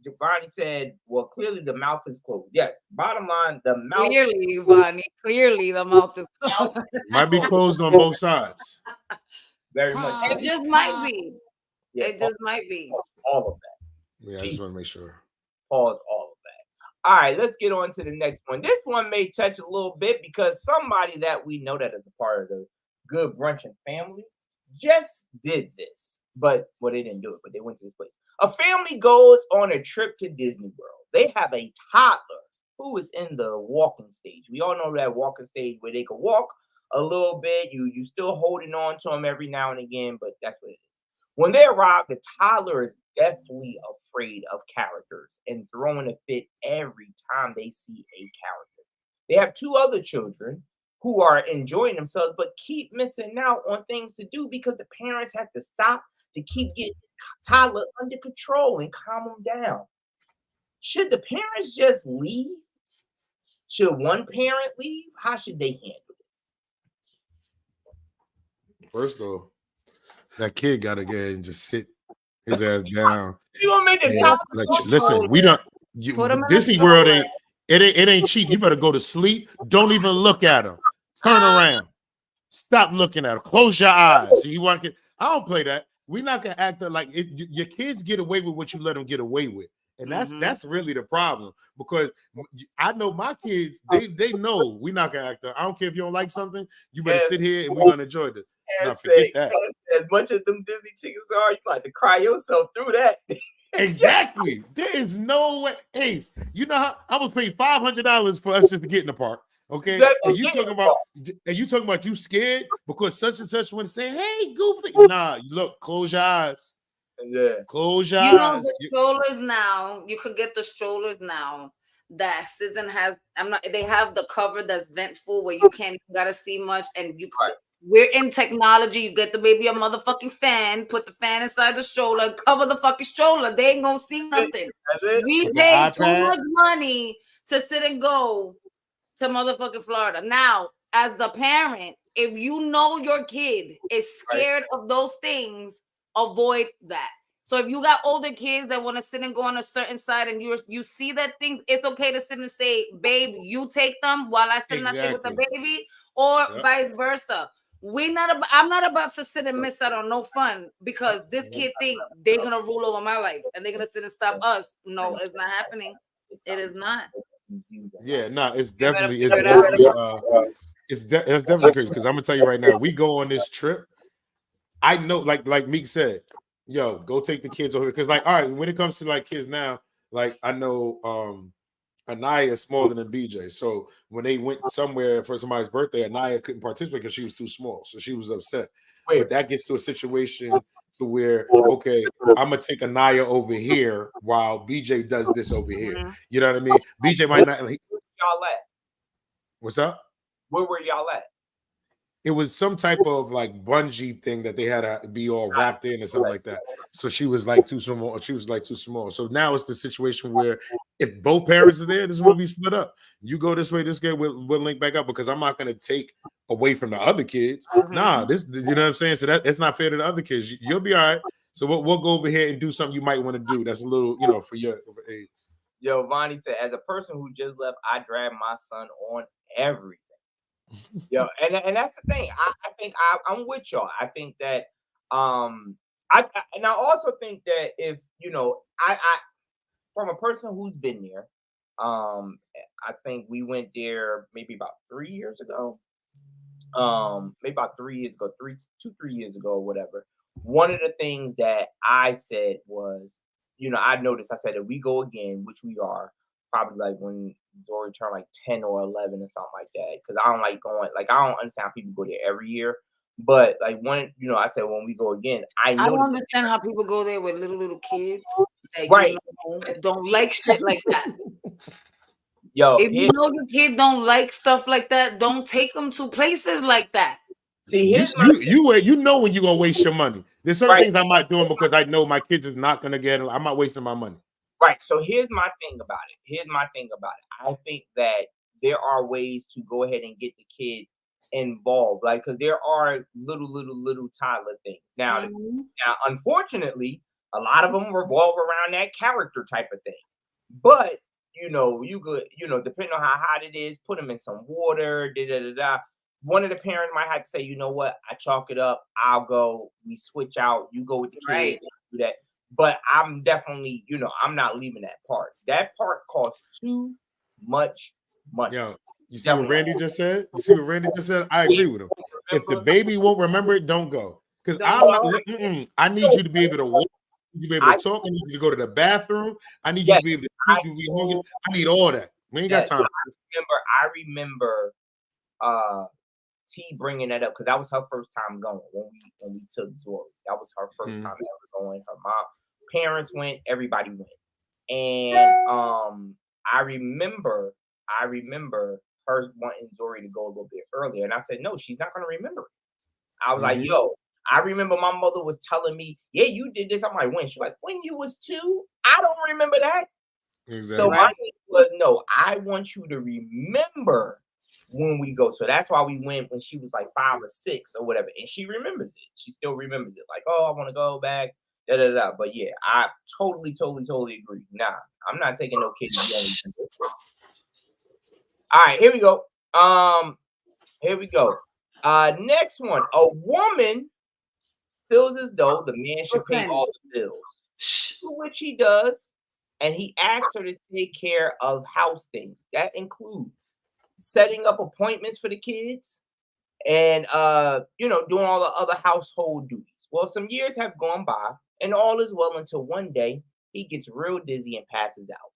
Giovanni said, well, clearly the mouth is closed. Yes, bottom line, the mouth Clearly the mouth is closed. Might be closed on both sides. Very much. It just might be. Yeah, it just might be. All of that. Yeah, I just want to make sure. Pause all of that. All right, let's get on to the next one. This one may touch a little bit because somebody that we know that is a part of the Good Brunchin family just did this. But, well, they didn't do it, but they went to this place. A family goes on a trip to Disney World. They have a toddler who is in the walking stage. We all know that walking stage where they can walk a little bit. You still holding on to them every now and again, but that's what it is. When they arrive, the toddler is definitely afraid of characters and throwing a fit every time they see a character. They have two other children who are enjoying themselves, but keep missing out on things to do because the parents have to stop to keep getting this toddler under control and calm them down. Should the parents just leave? Should one parent leave? How should they handle it? First of all, that kid gotta get and just sit his ass down. You gonna make the toddler? Like, listen, we don't. Disney World ain't cheap. You better go to sleep. Don't even look at him. Turn around. Stop looking at him. Close your eyes. So you want to? I don't play that. We're not gonna act like your kids get away with what you let them get away with. And that's really the problem, because I know my kids, they know we're not gonna act up. I don't care if you don't like something, you better sit here and we're gonna enjoy this. Now, forget that. As much as them Disney tickets are, you like to cry yourself through that. Exactly. There is no way. Ace, you know how I was paying $500 for us just to get in the park. Okay, and you talking about you scared because such and such want to say, "Hey, Goofy." Nah, look, close your eyes. Yeah, close your You know eyes. the strollers now. You could get the strollers now that Citizen has. They have the cover that's ventful where you can't even gotta see much, and you. Right. We're in technology. You get the baby a motherfucking fan, put the fan inside the stroller, and cover the fucking stroller. They ain't gonna see nothing. We pay too much money to sit and go to motherfucking Florida. Now, as the parent, if you know your kid is scared of those things, avoid that. So if you got older kids that want to sit and go on a certain side and you see that thing, it's okay to sit and say, babe, you take them while I sit and I stay with the baby, or vice versa. I'm not about to sit and miss out on no fun because this kid think they're gonna rule over my life and they're gonna sit and stop us. No, it's not happening. It is not. Yeah, no, it's definitely it's definitely crazy because I'm gonna tell you right now, we go on this trip. I know, like Meek said, yo, go take the kids over here. Because, like, all right, when it comes to like kids now, like I know Anaya is smaller than BJ. So when they went somewhere for somebody's birthday, Anaya couldn't participate because she was too small. So she was upset. But that gets to a situation to where, okay, I'm gonna take Anaya over here while BJ does this over here. You know what I mean? BJ might not. Where y'all at? What's up? Where were y'all at? It was some type of like bungee thing that they had to be all wrapped in or something like that. So she was like too small. She was like too small. So now it's the situation where if both parents are there, this will be split up. You go this way, this kid will link back up because I'm not going to take away from the other kids. Nah, this, you know what I'm saying? So that it's not fair to the other kids. You'll be all right. So we'll go over here and do something you might want to do. That's a little, for your age. Yo, Vonnie said, as a person who just left, I drag my son on everything. Yo, and that's the thing. I think I'm with y'all. I think that I also think that if I from a person who's been there, I think we went there maybe about 3 years ago. Maybe about 3 years ago, 3 years ago, or whatever. One of the things that I said was, I noticed. I said if we go again, which we are. Probably like when Dory turned like 10 or 11 or something like that. Because I don't like going, like, I don't understand how people go there every year. But like when, I said when we go again, I don't understand how people go there with little kids that don't like shit like that. Yo, if you know your kid don't like stuff like that, don't take them to places like that. See, you know when you're gonna waste your money. There's certain things I'm not doing because I know my kids is not gonna get. I'm not wasting my money. Right. So here's my thing about it. I think that there are ways to go ahead and get the kid involved, like, because there are little toddler things. Now, unfortunately, a lot of them revolve around that character type of thing. But you could, depending on how hot it is, put them in some water. One of the parents might have to say, you know what, I chalk it up. I'll go. We switch out. You go with the kids. Do that. But I'm definitely, I'm not leaving that part. That part costs too much money. Yo, you see what Randy just said? I agree with him. If the baby won't remember it, don't go. Because I need you to be able to walk. You to be able to talk. I need you to go to the bathroom. I need you to be able to speak and be hungry. I need all that. We ain't got time. I remember T bringing that up because that was her first time going when we took Zori. That was her first time ever going. Her mom, parents went, everybody went, and I remember her wanting Zori to go a little bit earlier, and I said no, she's not going to remember it. I was like, yo, I remember my mother was telling me, yeah, you did this. I'm like, when? She's like, when you was 2? I don't remember that. Exactly. So my thing was, no, I want you to remember when we go. So that's why we went when she was like 5 or 6 or whatever. And she remembers it. She still remembers it. Like, oh, I want to go back. But yeah, I totally agree. Nah, I'm not taking no kids. All right, here we go. Next one. A woman feels as though the man should pay all the bills, which he does, and he asks her to take care of house things. That includes setting up appointments for the kids and doing all the other household duties. Well, some years have gone by, and all is well until one day he gets real dizzy and passes out.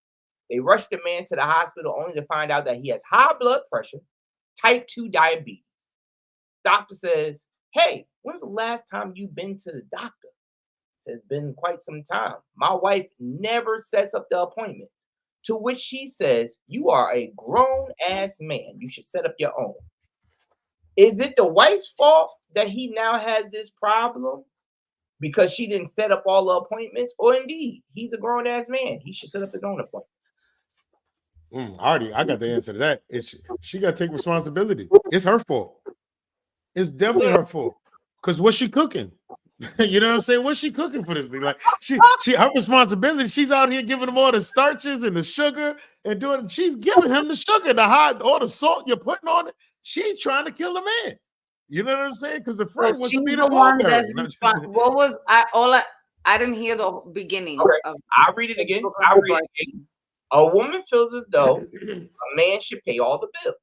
They rush the man to the hospital only to find out that he has high blood pressure, type 2 diabetes. Doctor says, hey, when's the last time you've been to the doctor? Says, it's been quite some time. My wife never sets up the appointments. To which she says, you are a grown-ass man. You should set up your own. Is it the wife's fault that he now has this problem because she didn't set up all the appointments? Or indeed, he's a grown-ass man. He should set up his own appointments. I got the answer to that. She got to take responsibility. It's her fault. It's definitely her fault. Because what's she cooking? You know what I'm saying? What's she cooking for this thing? Like she her responsibility. She's out here giving him all the starches and the sugar and doing. She's giving him the sugar, all the salt you're putting on it. She's trying to kill the man. You know what I'm saying? Because the friend wants to be the one that's what was I didn't hear the beginning. Okay. I'll read it again. A woman feels as though a man should pay all the bills,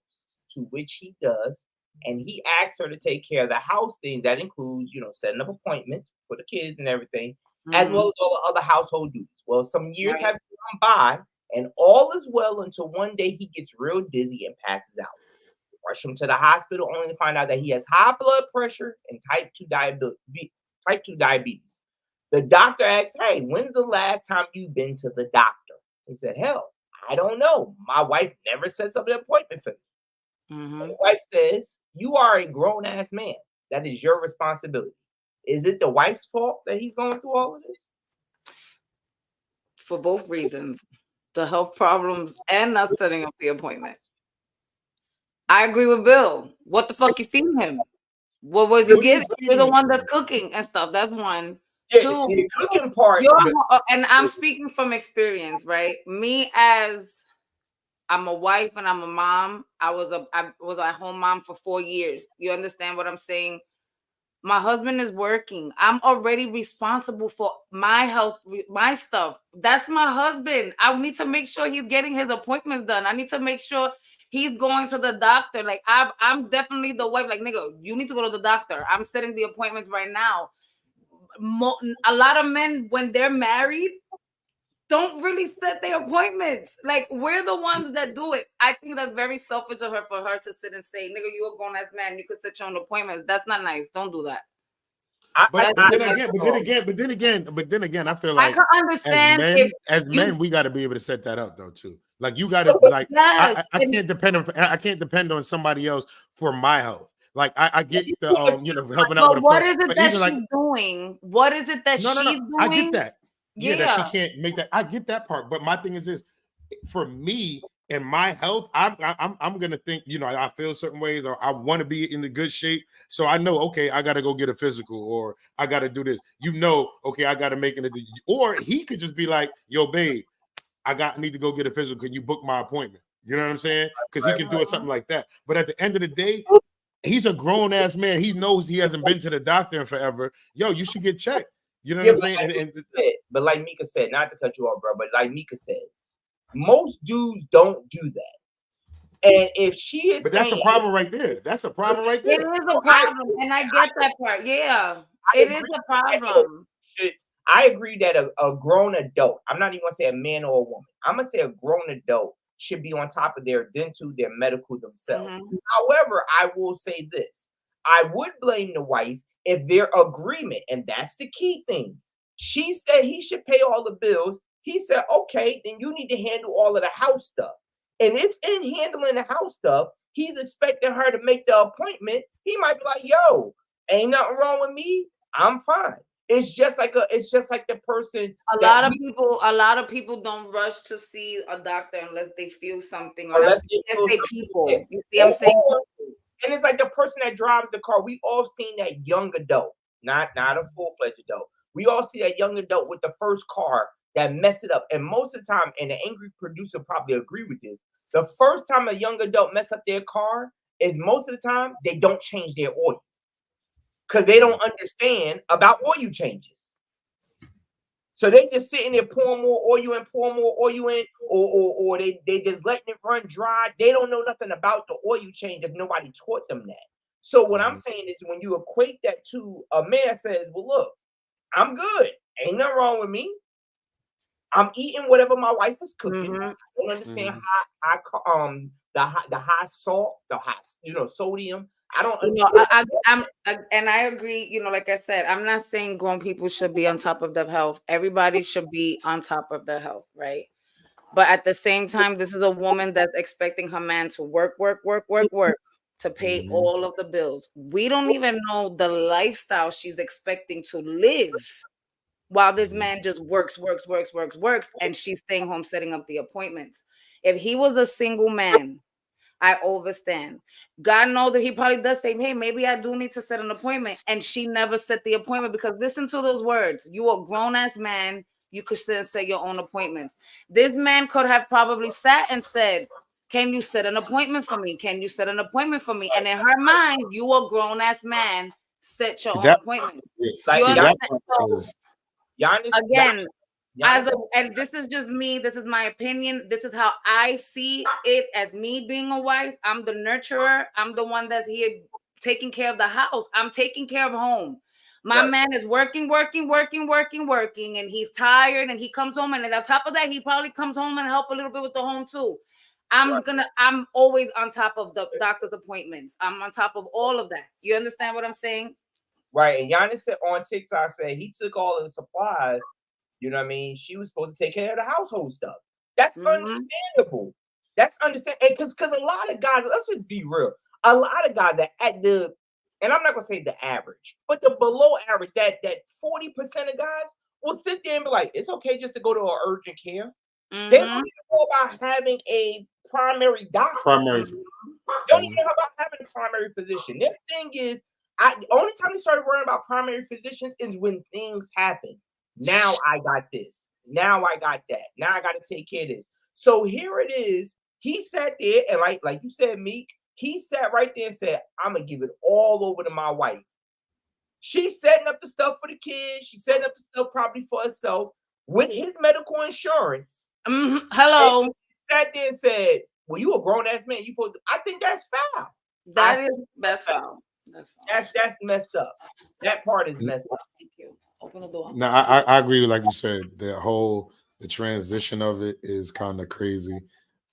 to which he does. And he asks her to take care of the house things. That includes, setting up appointments for the kids and everything, as well as all the other household duties. Well, some years have gone by, and all is well until one day he gets real dizzy and passes out. Rush him to the hospital only to find out that he has high blood pressure and type 2 diabetes. The doctor asks, hey, when's the last time you've been to the doctor? He said, hell, I don't know. My wife never sets up an appointment for me. The wife says, you are a grown-ass man. That is your responsibility. Is it the wife's fault that he's going through all of this? For both reasons. The health problems and not setting up the appointment. I agree with Bill. What the fuck you feeding him? What was you giving? You're the one that's cooking and stuff. That's one. Yeah, 2, the cooking part. And I'm speaking from experience, right? Me as I'm a wife and I'm a mom. I was a home mom for 4 years. You understand what I'm saying? My husband is working. I'm already responsible for my health, my stuff. That's my husband. I need to make sure he's getting his appointments done. I need to make sure he's going to the doctor. Like I'm definitely the wife. Like, nigga, you need to go to the doctor. I'm setting the appointments right now. A lot of men, when they're married, don't really set their appointments. Like, we're the ones that do it. I think that's very selfish of her for her to sit and say, nigga, you a grown-ass man. You could set your own appointments. That's not nice. Don't do that. But then again, I feel like I can understand as men, we got to be able to set that up though too. Like you got to I can't depend on somebody else for my health. Like I get the helping out But with a what point, is it but that even she's like doing? What is it that no, she's doing? I get that. Yeah, that she Yeah. can't make that. I get that part, but my thing is this: for me and my health, I'm gonna think, I feel certain ways, or I want to be in the good shape. So I know, okay, I gotta go get a physical, or I gotta do this. Okay, I gotta make it. Or he could just be like, "Yo, babe, need to go get a physical. Can you book my appointment?" You know what I'm saying? Because he can do it something like that. But at the end of the day, he's a grown ass man. He knows he hasn't been to the doctor in forever. Yo, you should get checked. You know what I'm saying? But like Mika said, not to cut you off, bro, but like Mika said, most dudes don't do that. And if she is but that's a problem right there. That's a problem right there. It is a problem, and I get that part. Yeah, it is a problem. I agree that a grown adult, I'm not even gonna say a man or a woman, I'm gonna say a grown adult should be on top of their dental, their medical themselves. However, I will say this. I would blame the wife if their agreement, and that's the key thing. She said he should pay all the bills. He said, okay, then you need to handle all of the house stuff. And if in handling the house stuff, he's expecting her to make the appointment, he might be like, yo, ain't nothing wrong with me. I'm fine. It's just like the person. A lot of people don't rush to see a doctor unless they feel something, or unless they people. You see what I'm saying? And it's like the person that drives the car. We all seen that young adult, not a full-fledged adult. We all see that young adult with the first car that mess it up. And most of the time, and the angry producer probably agree with this, the first time a young adult mess up their car is most of the time they don't change their oil. Because they don't understand about oil changes. So they just sitting there pouring more oil in, or they just letting it run dry. They don't know nothing about the oil change if nobody taught them that. So what I'm saying is when you equate that to a man that says, well, look, I'm good. Ain't nothing wrong with me. I'm eating whatever my wife is cooking. I don't understand how the high salt, the high sodium. I don't understand. And I agree, like I said, I'm not saying grown people should be on top of their health. Everybody should be on top of their health, right? But at the same time, this is a woman that's expecting her man to work to pay all of the bills. We don't even know the lifestyle she's expecting to live while this man just works, and she's staying home setting up the appointments. If he was a single man, I understand. God knows that he probably does say, hey, maybe I do need to set an appointment. And she never set the appointment, because listen to those words. You a grown-ass man. You could sit and set your own appointments. This man could have probably sat and said, can you set an appointment for me? Can you set an appointment for me? And in her mind, you a grown-ass man. Set your own appointment. Again, and this is just me, this is my opinion, this is how I see it as me being a wife. I'm the nurturer, I'm the one that's here taking care of the house, I'm taking care of home. My man is working, and he's tired, and he comes home, and then on top of that, he probably comes home and help a little bit with the home too. I'm always on top of the doctor's appointments. I'm on top of all of that. You understand what I'm saying? Right. And Giannis said on TikTok, said he took all of the supplies. You know what I mean? She was supposed to take care of the household stuff. That's understandable. That's understandable. Because a lot of guys, let's just be real. A lot of guys that and I'm not gonna say the average, but the below average, that 40% of guys will sit there and be like, it's okay just to go to an urgent care. They don't even know about having a primary doctor. They don't even know about having a primary physician. Their thing is, the only time they started worrying about primary physicians is when things happen. Now I got this. Now I got that. Now I got to take care of this. So here it is. He sat there and like you said, Meek, he sat right there and said, I'm going to give it all over to my wife. She's setting up the stuff for the kids. She's setting up the stuff probably for herself with his medical insurance. Hello. And he sat there and said, well, you a grown-ass man. I think that's foul. That's foul. That's messed up. That part is messed up. Thank you. Open the door. No, I agree with, like you said, the transition of it is kind of crazy.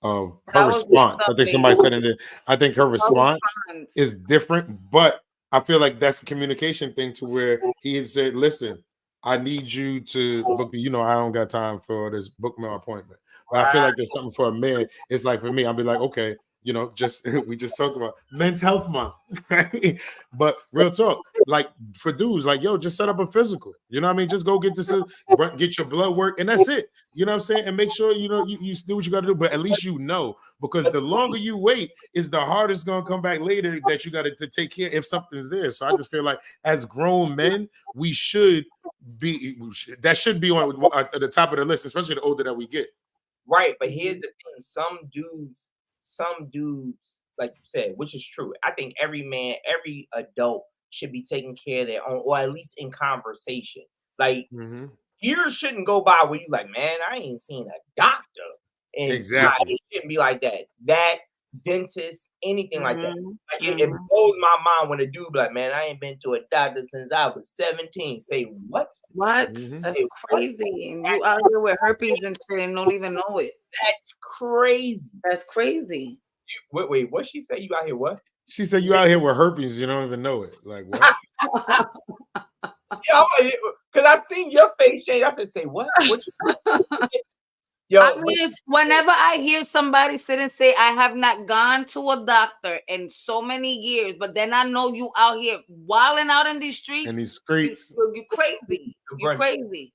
Her response, I think somebody said it. I think her response is different, but I feel like that's a communication thing to where he said, listen, I need you to book I don't got time for this, book my appointment. But I feel like there's something for a man. It's like for me, I'll be like, okay, we just talked about Men's Health Month, right? But real talk, like for dudes, like just set up a physical. You know what I mean? Just go get get your blood work, and that's it. You know what I'm saying? And make sure you do what you got to do. But at least because the longer you wait, is the harder it's gonna come back later that you got to take care if something's there. So I just feel like as grown men, that should be on at the top of the list, especially the older that we get. Right, but here's the thing: some dudes, like you said, which is true. I think every man, every adult should be taking care of their own, or at least in conversation. Like years shouldn't go by where you like, man, I ain't seen a doctor. And exactly, it shouldn't be like that. That dentist, anything like that. Like it blows my mind when a dude be like, man, I ain't been to a doctor since I was 17. Say what? What? That's crazy. And you out here with herpes and shit and don't even know it. That's crazy. That's crazy. Wait, what she say? You out here what? She said you out here with herpes, you don't even know it. Like what? Yeah, because I seen your face change. I said, say what? What you I mean, whenever I hear somebody sit and say, I have not gone to a doctor in so many years, but then I know you out here wilding out in these streets. In these streets. You crazy. You crazy.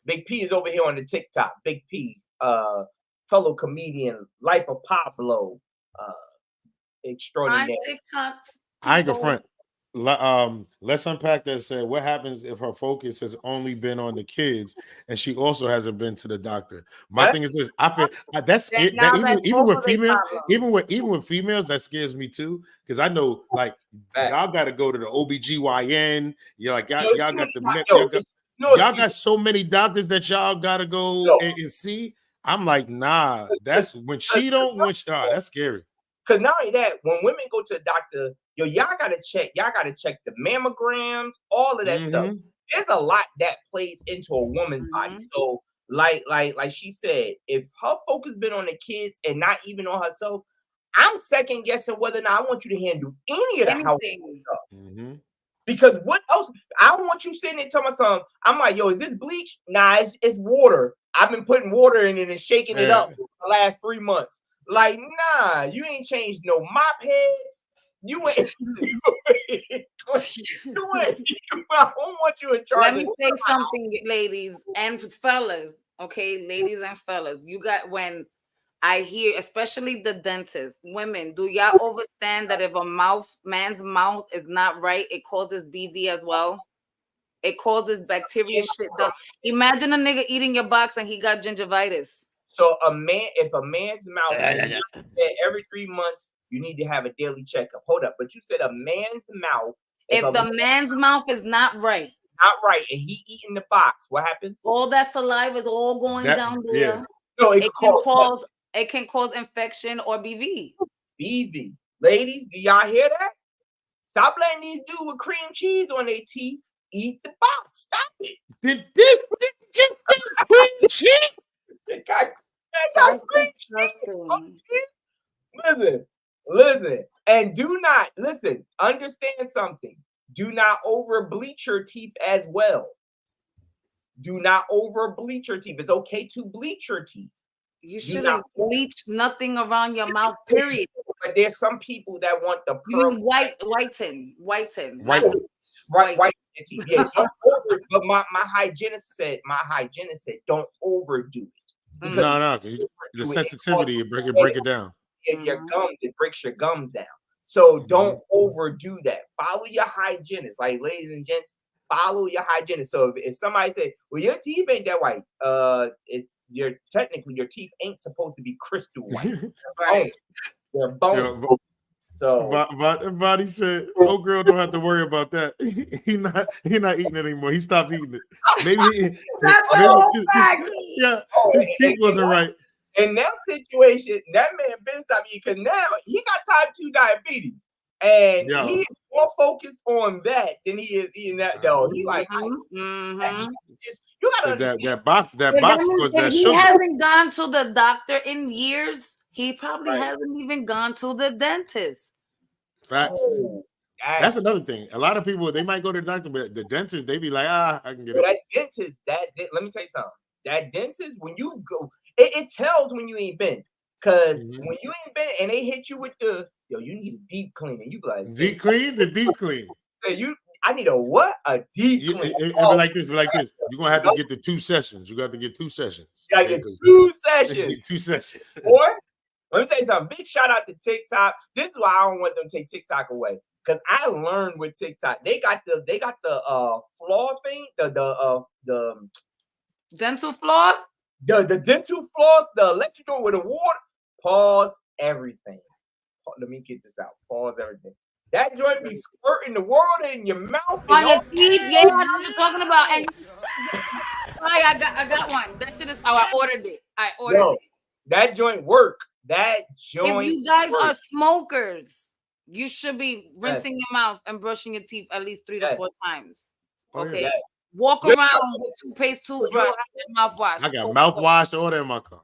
Big P is over here on the TikTok. Big P, fellow comedian, Life of Pablo, extraordinary. TikTok. I ain't gonna front. Let's unpack that. Said, what happens if her focus has only been on the kids and she also hasn't been to the doctor? My thing is this: I feel that's even with females, even with females, that scares me too, because I know like y'all got to go to the OBGYN. You're like y'all got so many doctors that y'all got to go and see. I'm like, nah, that's when she don't want. That's scary. Because not only that, when women go to the doctor, y'all gotta check the mammograms, all of that stuff. There's a lot that plays into a woman's body. So, like she said, if her focus been on the kids and not even on herself, I'm second guessing whether or not I want you to handle any of the household stuff. Because what else? I don't want you sitting there telling my son, I'm like, yo, is this bleach? Nah, it's water. I've been putting water in it and shaking it up for the last 3 months. Like, nah, you ain't changed no mop heads. You ain't. I don't want you in charge. Let me say something, ladies and fellas. Okay, ladies and fellas. You got when I hear, especially the dentists, women, do y'all understand that if a man's mouth is not right, it causes BV as well? It causes bacteria shit down. Imagine a nigga eating your box and he got gingivitis. So if a man's mouth every 3 months, you need to have a daily checkup. Hold up, but you said a man's mouth. If the man's mouth is not right, and he eating the box, what happens? All that saliva is all going down there. Yeah. No, it can cause infection or BV. BV, ladies, do y'all hear that? Stop letting these dudes with cream cheese on their teeth eat the box. Stop it. Did this just cream cheese? It got cream cheese. Listen, and do not understand something. Do not over bleach your teeth as well. Do not over bleach your teeth. It's okay to bleach your teeth. You shouldn't bleach nothing around your mouth, period. But there's some people that want the whiten. Teeth. Yeah, but my hygienist said, don't overdo it. No, the sensitivity, you break it down. Your gums, it breaks your gums down. So don't overdo that. Follow your hygienist. Like, ladies and gents, follow your hygienist. So if somebody say, well, your teeth ain't that white, technically your teeth ain't supposed to be crystal white. Right. They're bone. So Body said, "Oh, girl, don't have to worry about that. He not eating it anymore. He stopped eating it. Maybe his teeth wasn't right." In that situation, that man been stopped eating because now he got type 2 diabetes, and he's more focused on that than he is eating that dough. He like, you gotta that box was that sugar. He hasn't gone to the doctor in years. He probably hasn't even gone to the dentist. Facts. That's another thing. A lot of people, they might go to the doctor, but the dentist, they be like, I can get it. That dentist, let me tell you something. That dentist, when you go, it tells when you ain't been. Cause Mhm. when you ain't been and they hit you with the you need a deep clean, and you be like, Deep clean, the deep clean. I need a what? A deep clean. It be like this, You're gonna have to get the 2 sessions. You got to get 2 sessions. You gotta get 2 sessions. Get 2 sessions. Or let me tell you something. Big shout out to TikTok. This is why I don't want them to take TikTok away. Because I learned with TikTok. They got the floor thing, the dental floss. The dental floss, the electrical with the water. Pause everything. Let me get this out. Pause everything. That joint be squirting the water in your mouth. On your teeth. Yeah, I know what you're talking about. And I got one. That shit is how I ordered it. It. That joint work. That joint. If you guys are smokers, you should be rinsing your mouth and brushing your teeth at least 3 to 4 times. Okay. Yeah. Walk around with toothpaste, toothbrush, mouthwash. I got mouthwash order in my car.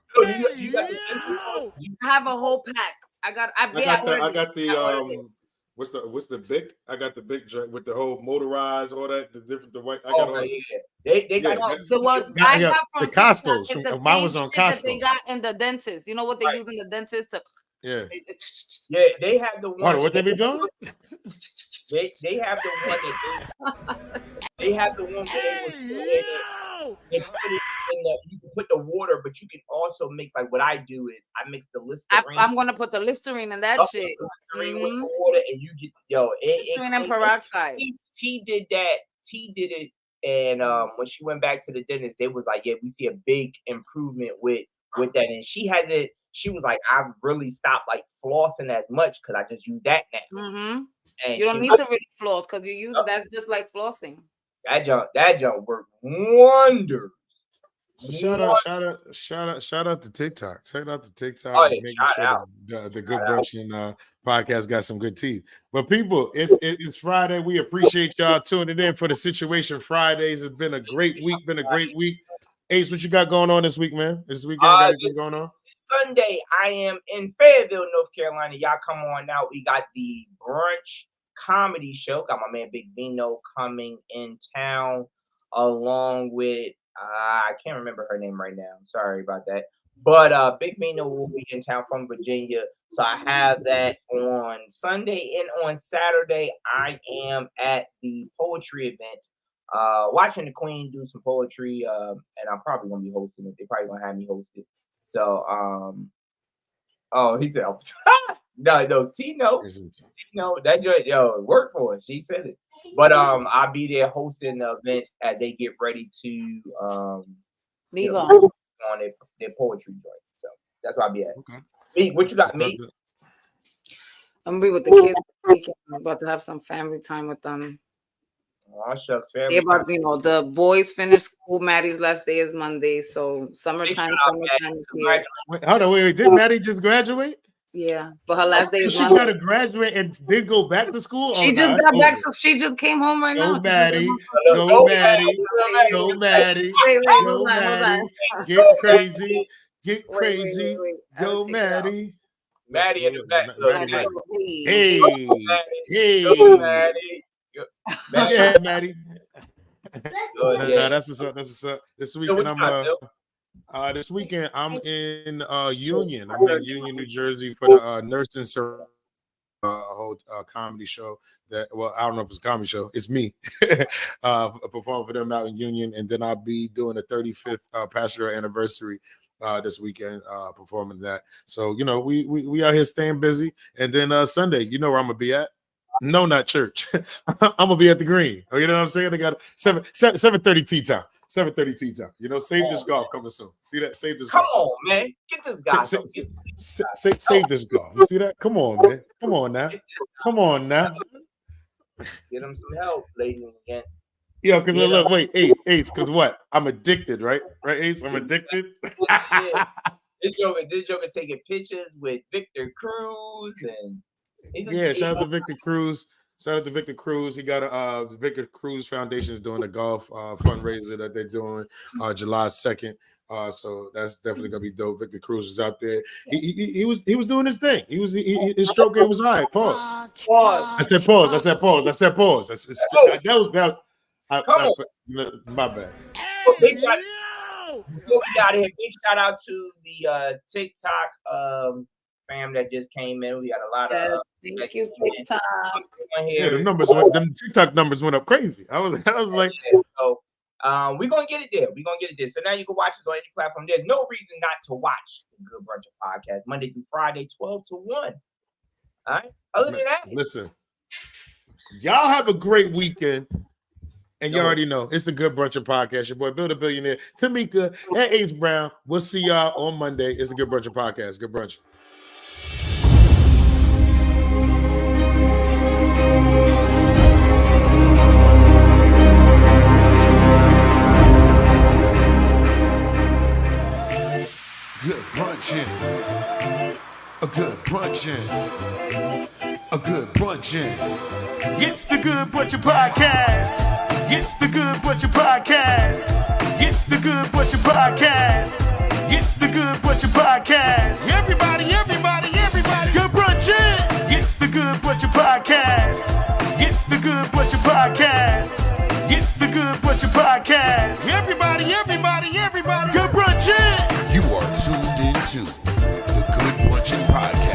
You got I have a whole pack. I got the what's the big? I got the big joint with the whole motorized, all that, the white. I got all. They got the one I got from the Costco. Mine was on Costco. They got in the dentist. You know what they use in the dentist to. Yeah, they have the one. What they be doing? They have the one they have the one where they put it in you can put the water, but you can also mix like what I do is I mix the Listerine. I'm gonna put the Listerine in that shit. Listerine with the water, and you get Listerine and peroxide. T did that. T did it, and when she went back to the dentist, they was like, "Yeah, we see a big improvement with that." And she has it. She was like, "I've really stopped like flossing as much because I just use that now." Mm-hmm. And you don't need to really floss because you use that's just like flossing. That junk worked wonders. So shout out to TikTok. Shout out to TikTok. Oh, yeah, shout out. The Good Brunchin podcast got some good teeth. But people, it's Friday. We appreciate y'all tuning in for the Situation Fridays. It's been a great week. Ace, what you got going on this week, man? This weekend, got anything going on? Sunday, I am in Fayetteville, North Carolina. Y'all come on out. We got the brunch comedy show. Got my man Big Vino coming in town along with I can't remember her name right now. Sorry about that. But Big Vino will be in town from Virginia. So I have that on Sunday, and on Saturday I am at the poetry event. Watching the Queen do some poetry, and I'm probably gonna be hosting it. They're probably gonna have me host it. So he said no, Tino, that joint, work for us. She said it. But I'll be there hosting the event as they get ready to leave on their poetry joint. So that's where I'll be at. Okay. Me, what you got, me? I'm gonna be with the kids this weekend. I'm about to have some family time with them. Oh, shucks, family. Yeah, but the boys finish school. Maddie's last day is Monday, so summertime. Wait, hold on, wait. Did Maddie just graduate? Yeah, but her last day is Monday. She got to graduate and then go back to school? She just got back, so she just came home right now. Maddie. Go Maddie. Go Maddie. Go Maddie. Get crazy. Get crazy. Go Maddie. Maddie in the back. Hey. Go Maddie. Yeah, Maddie. That's what's up. This weekend I'm in Union. I'm in Union, New Jersey for the nursing service whole comedy show. I don't know if it's a comedy show. It's me performing for them out in Union, and then I'll be doing the 35th pastoral anniversary this weekend, performing that. So we out here staying busy, and then Sunday, you know where I'm gonna be at. No, not church. I'm gonna be at the Green. You know what I'm saying? They got 7:30 tea time. 7:30 tea time. Save this golf coming soon. See that? Save this. Come golf. on, man. Get this guy. Save this golf. You see that? Come on, man. Come on now. Get him some help, ladies and gents. Yeah, because look, wait, Ace, because what? I'm addicted, right? Right, Ace? I'm addicted. This joker taking pictures with Victor Cruz and. Shout out to Victor Cruz. He got the Victor Cruz Foundation is doing a golf fundraiser that they're doing July 2nd. So that's definitely gonna be dope. Victor Cruz is out there. He was doing his thing. His stroke game was all right. Pause. I said pause. My bad. Before we got here, big shout out to the TikTok fam that just came in. We got a lot of thank you, TikTok. Yeah, them TikTok numbers went up crazy. I was like, so we're gonna get it there. So now you can watch us on any platform. There's no reason not to watch the Good Brunchin Podcast Monday through Friday, 12 to 1. All right. Other than that, listen, y'all have a great weekend. And you already know it's the Good Brunchin Podcast. Your boy Bill the Billionaire, Tamika, and Ace Brown. We'll see y'all on Monday. It's the Good Brunchin Podcast. Good Brunchin. Good brunchin', a good brunchin', a good brunchin'. It's the Good Brunchin Podcast. It's the Good Brunchin Podcast. It's the Good Brunchin Podcast. It's the Good Brunchin Podcast. Everybody, good brunchin'. It's the Good Brunchin Podcast. It's the Good Brunchin Podcast. It's the Good Brunchin Podcast. Everybody, good brunchin'. You are tuned into the Good Brunchin Podcast.